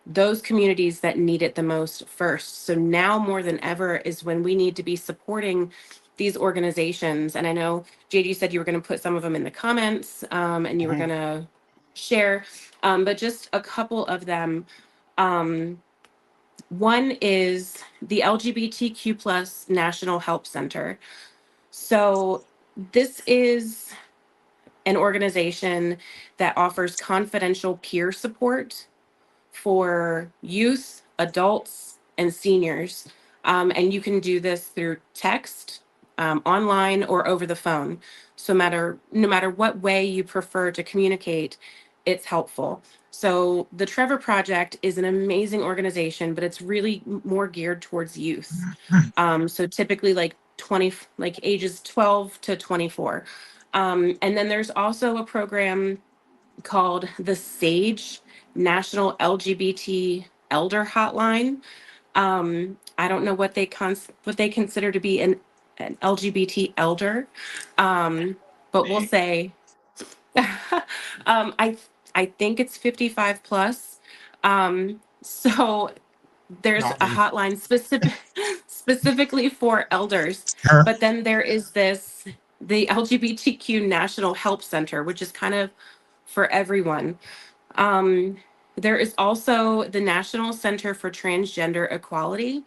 those communities that need it the most first. So now more than ever is when we need to be supporting these organizations. And I know, Jade, you said you were going to put some of them in the comments and you were going to share, but just a couple of them. One is the LGBTQ plus National Help Center. So this is an organization that offers confidential peer support for youth, adults, and seniors. And you can do this through text, online, or over the phone. So no matter what way you prefer to communicate, it's helpful. So the Trevor Project is an amazing organization, but it's really more geared towards youth. So typically like 20, like ages 12 to 24. And then there's also a program called the SAGE, National LGBT Elder Hotline. I don't know what what they consider to be an LGBT elder, but we'll say I think it's 55 plus. So there's a
Golly.
hotline specifically for elders,
Sure.
but then there is the LGBTQ National Help Center, which is kind of for everyone. Um, there is also the National Center for Transgender Equality.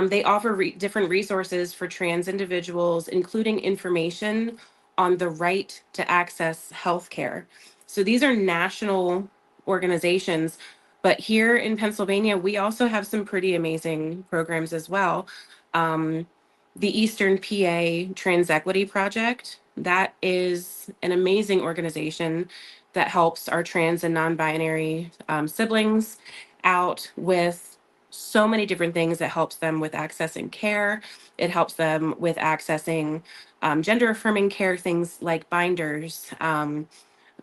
They offer different resources for trans individuals, including information on the right to access healthcare. So these are national organizations, but here in Pennsylvania, we also have some pretty amazing programs as well. Um, the Eastern PA Trans Equity Project, that is an amazing organization that helps our trans and non-binary siblings out with so many different things. That helps them with accessing care. It helps them with accessing gender affirming care, things like binders,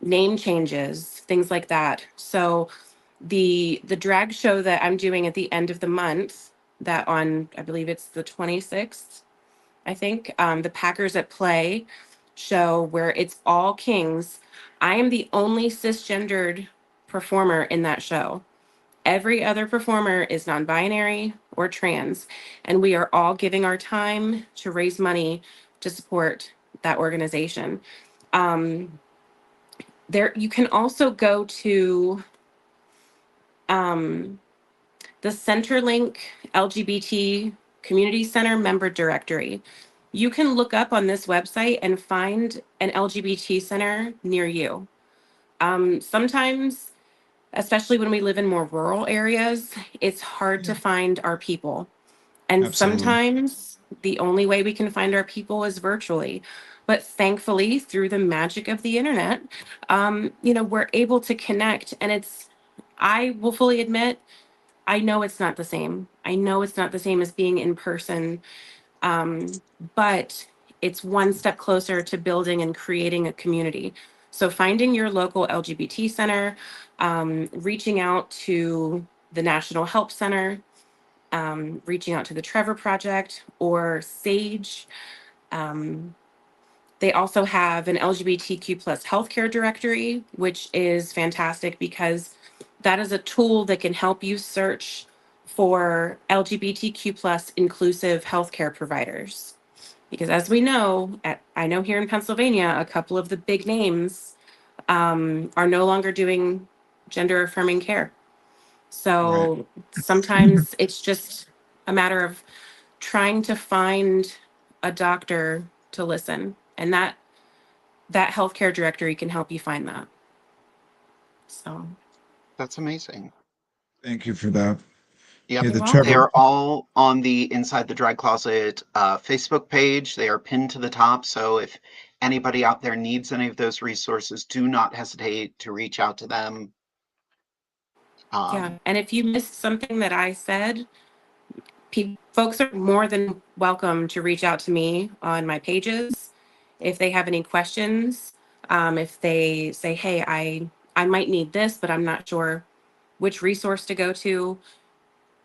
name changes, things like that. So the drag show that I'm doing at the end of the month, that on, I believe it's the 26th, I think, the Packers at Play show, where it's all kings. I am the only cisgendered performer in that show. Every other performer is non binary or trans, and we are all giving our time to raise money to support that organization. Um, there, you can also go to um, the Centerlink LGBT Community Center member directory. You can look up on this website and find an LGBT center near you. Sometimes, especially when we live in more rural areas, it's hard to
Yeah,
find our people. And
absolutely.
sometimes the only way we can find our people is virtually. But thankfully, through the magic of the internet, we're able to connect. And I will fully admit, I know it's not the same. I know it's not the same as being in person, but it's one step closer to building and creating a community. So finding your local LGBT center, reaching out to the National Help Center, reaching out to the Trevor Project or SAGE. Um, they also have an LGBTQ plus healthcare directory, which is fantastic because that is a tool that can help you search for LGBTQ plus inclusive healthcare providers. Because as we know, I know here in Pennsylvania, a couple of the big names are no longer doing gender affirming care.
Right.
So sometimes it's just a matter of trying to find a doctor to listen, and that healthcare directory can help you find that. So
That's amazing.
Thank you for that.
Yep.
Yeah,
you're
the
They
Trevor.
welcome.
are all on the Inside the Drag Closet Facebook page. They are pinned to the top. So if anybody out there needs any of those resources, do not hesitate to reach out to them.
Yeah, and if you missed something that I said, folks are more than welcome to reach out to me on my pages if they have any questions. If they say, "Hey, I might need this, but I'm not sure which resource to go to,"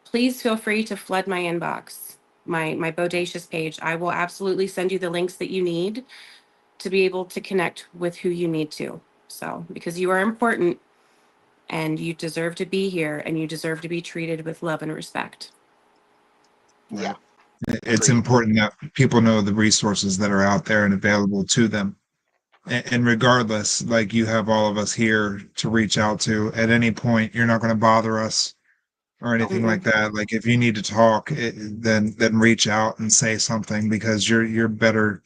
please feel free to flood my inbox, my Bodacious page. I will absolutely send you the links that you need to be able to connect with who you need to. So, because you are important and you deserve to be here and you deserve to be treated with love and respect.
Yeah,
Right. It's
agreed.
important that people know the resources that are out there and available to them. And regardless, like you have all of us here to reach out to at any point, you're not going to bother us or
Nope.
anything like
Mm-mm.
that. Like if you need to talk, then reach out and say something because you're better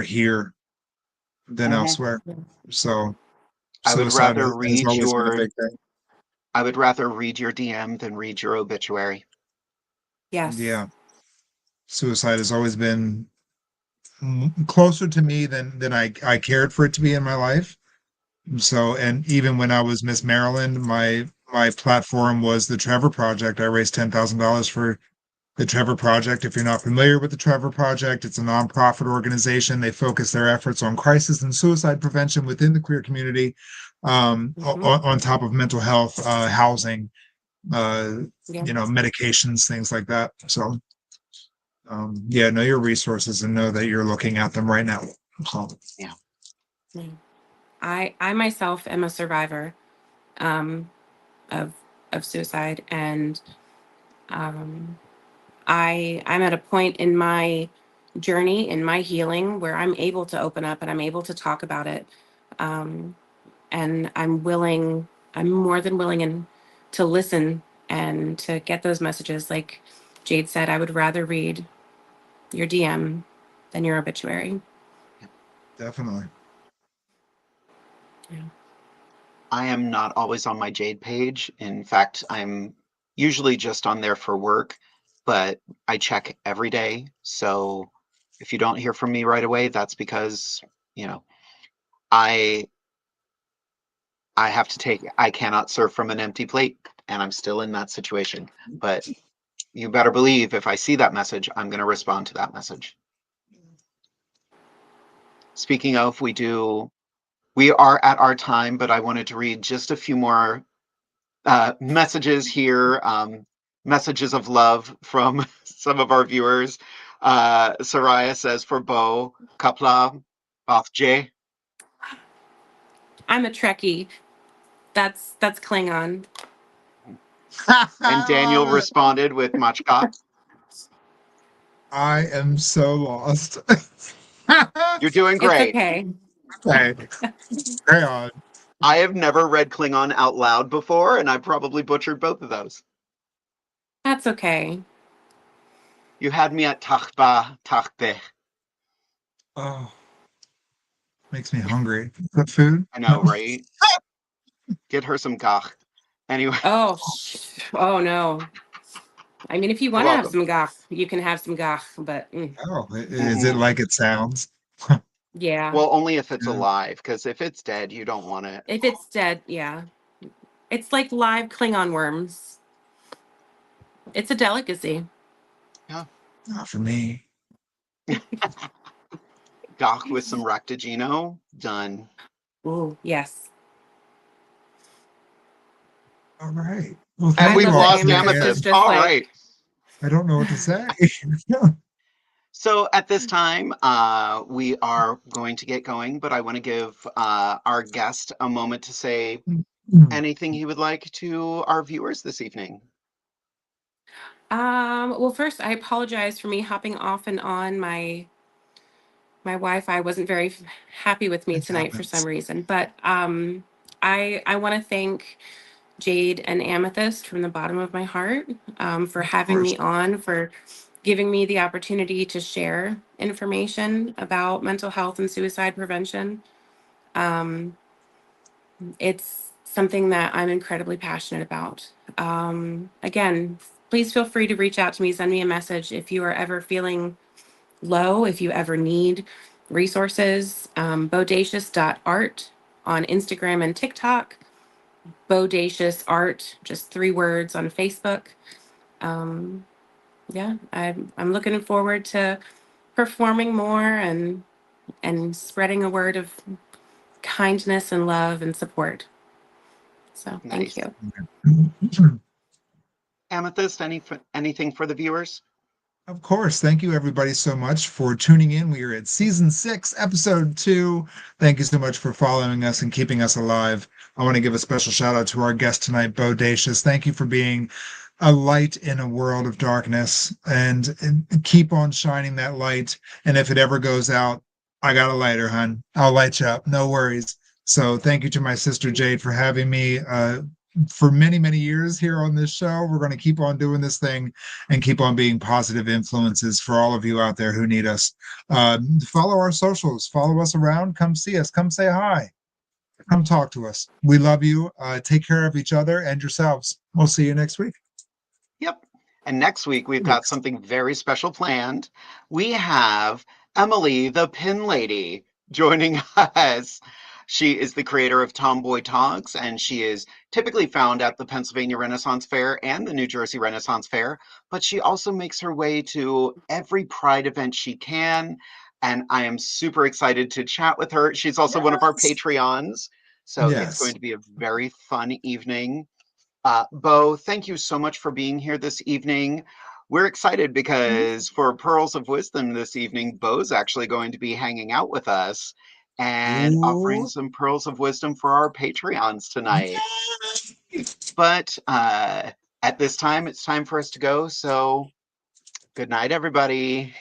here than
Hmm.
elsewhere.
Yeah.
So
I would
suicide
rather
has
read
always been a
your
big thing.
I would rather read your DM than read your obituary.
Yes.
Yeah. Suicide has always been closer to me than I cared for it to be in my life. So, and even when I was Miss Maryland, my platform was the Trevor Project. I raised $10,000 for the Trevor Project. If you're not familiar with the Trevor Project, it's a nonprofit organization. They focus their efforts on crisis and suicide prevention within the queer community, on top of mental health, housing, uh,
Yeah.
medications, things like that. So, yeah, know your resources and know that you're looking at them right now. So,
Yeah.
Yeah. I myself am a survivor um, of suicide, and um, I'm at a point in my journey, in my healing, where I'm able to open up and I'm able to talk about it, um, and I'm more than willing and to listen and to get those messages. Like Jade said, I would rather read your DM than your obituary.
definitely.
Yeah.
I am not always on my Jade page. In fact, I'm usually just on there for work, but I check every day. So if you don't hear from me right away, that's because, you know, I I cannot serve from an empty plate, and I'm still in that situation. But you better believe if I see that message, I'm going to respond to that message. Speaking of, we are at our time, but I wanted to read just a few more messages here, messages of love from some of our viewers. Soraya says, for Bo, Kapla, Bath J.
I'm a Trekkie. That's Klingon.
And
I
Daniel
love it.
responded with Machka.
I am so lost.
You're doing
It's
great.
okay.
Okay, carry on.
I have never read Klingon out loud before, and I probably butchered both of those.
That's okay.
You had me at Tachba, Tachbe.
Oh, makes me hungry. Is that food?
I
No.
know, right? Get her some gach. Anyway,
Oh, oh no. I mean, if you
you're
want to have
welcome.
some gach, you can have some gach, but
Oh, is it
Mm-mm.
like it sounds?
yeah.
Well, only if it's
Yeah.
alive, because if it's dead, you don't want it.
If it's dead, yeah. It's like live Klingon worms. It's a delicacy.
Yeah.
Not for me.
Gach with some Rectigino, done.
Ooh, yes.
All right. Well,
And
I
thank
we've
you
love that
all
lost
tuning
Amethyst is
in.
Amethyst.
just
All
like,
right.
I don't know what to say.
So at this time, we are going to get going, but I want to give our guest a moment to say anything he would like to our viewers this evening.
well, first, I apologize for me hopping off and on. My Wi-Fi wasn't very happy with me
It
tonight for some
happens.
reason, but I want to thank Jade and Amethyst from the bottom of my heart for
Of
having
course.
me on, for giving me the opportunity to share information about mental health and suicide prevention. Um, it's something that I'm incredibly passionate about. Again, please feel free to reach out to me, send me a message if you are ever feeling low, if you ever need resources. Bodacious.art on Instagram and TikTok. Bodacious Art, just 3 words on Facebook. Um, yeah, I'm looking forward to performing more and spreading a word of kindness and love and support. So thank
Nice.
you.
Amethyst, anything for the viewers?
Of course. Thank you, everybody, so much for tuning in. We are at season 6, episode 2. Thank you so much for following us and keeping us alive. I want to give a special shout out to our guest tonight, Bodacious. Thank you for being a light in a world of darkness, and keep on shining that light. And if it ever goes out, I got a lighter, hon. I'll light you up. No worries. So thank you to my sister Jade for having me for many, many years here on this show. We're going to keep on doing this thing and keep on being positive influences for all of you out there who need us. Follow our socials, follow us around, come see us, come say hi, come talk to us. We love you. Take care of each other and yourselves. We'll see you next week.
Yep. And next week, we've got
Thanks.
something very special planned. We have Emily, the Pin Lady, joining us. She is the creator of Tomboy Talks, and she is typically found at the Pennsylvania Renaissance Fair and the New Jersey Renaissance Fair, but she also makes her way to every Pride event she can. And I am super excited to chat with her. She's also one of our
Yes.
Patreons. So it's going
Yes.
to be a very fun evening. BEAU, thank you so much for being here this evening. We're excited because for Pearls of Wisdom this evening, BEAU's actually going to be hanging out with us and offering
Ooh.
some Pearls of Wisdom for our Patreons tonight.
Yay.
But at this time, it's time for us to go. So good night, everybody.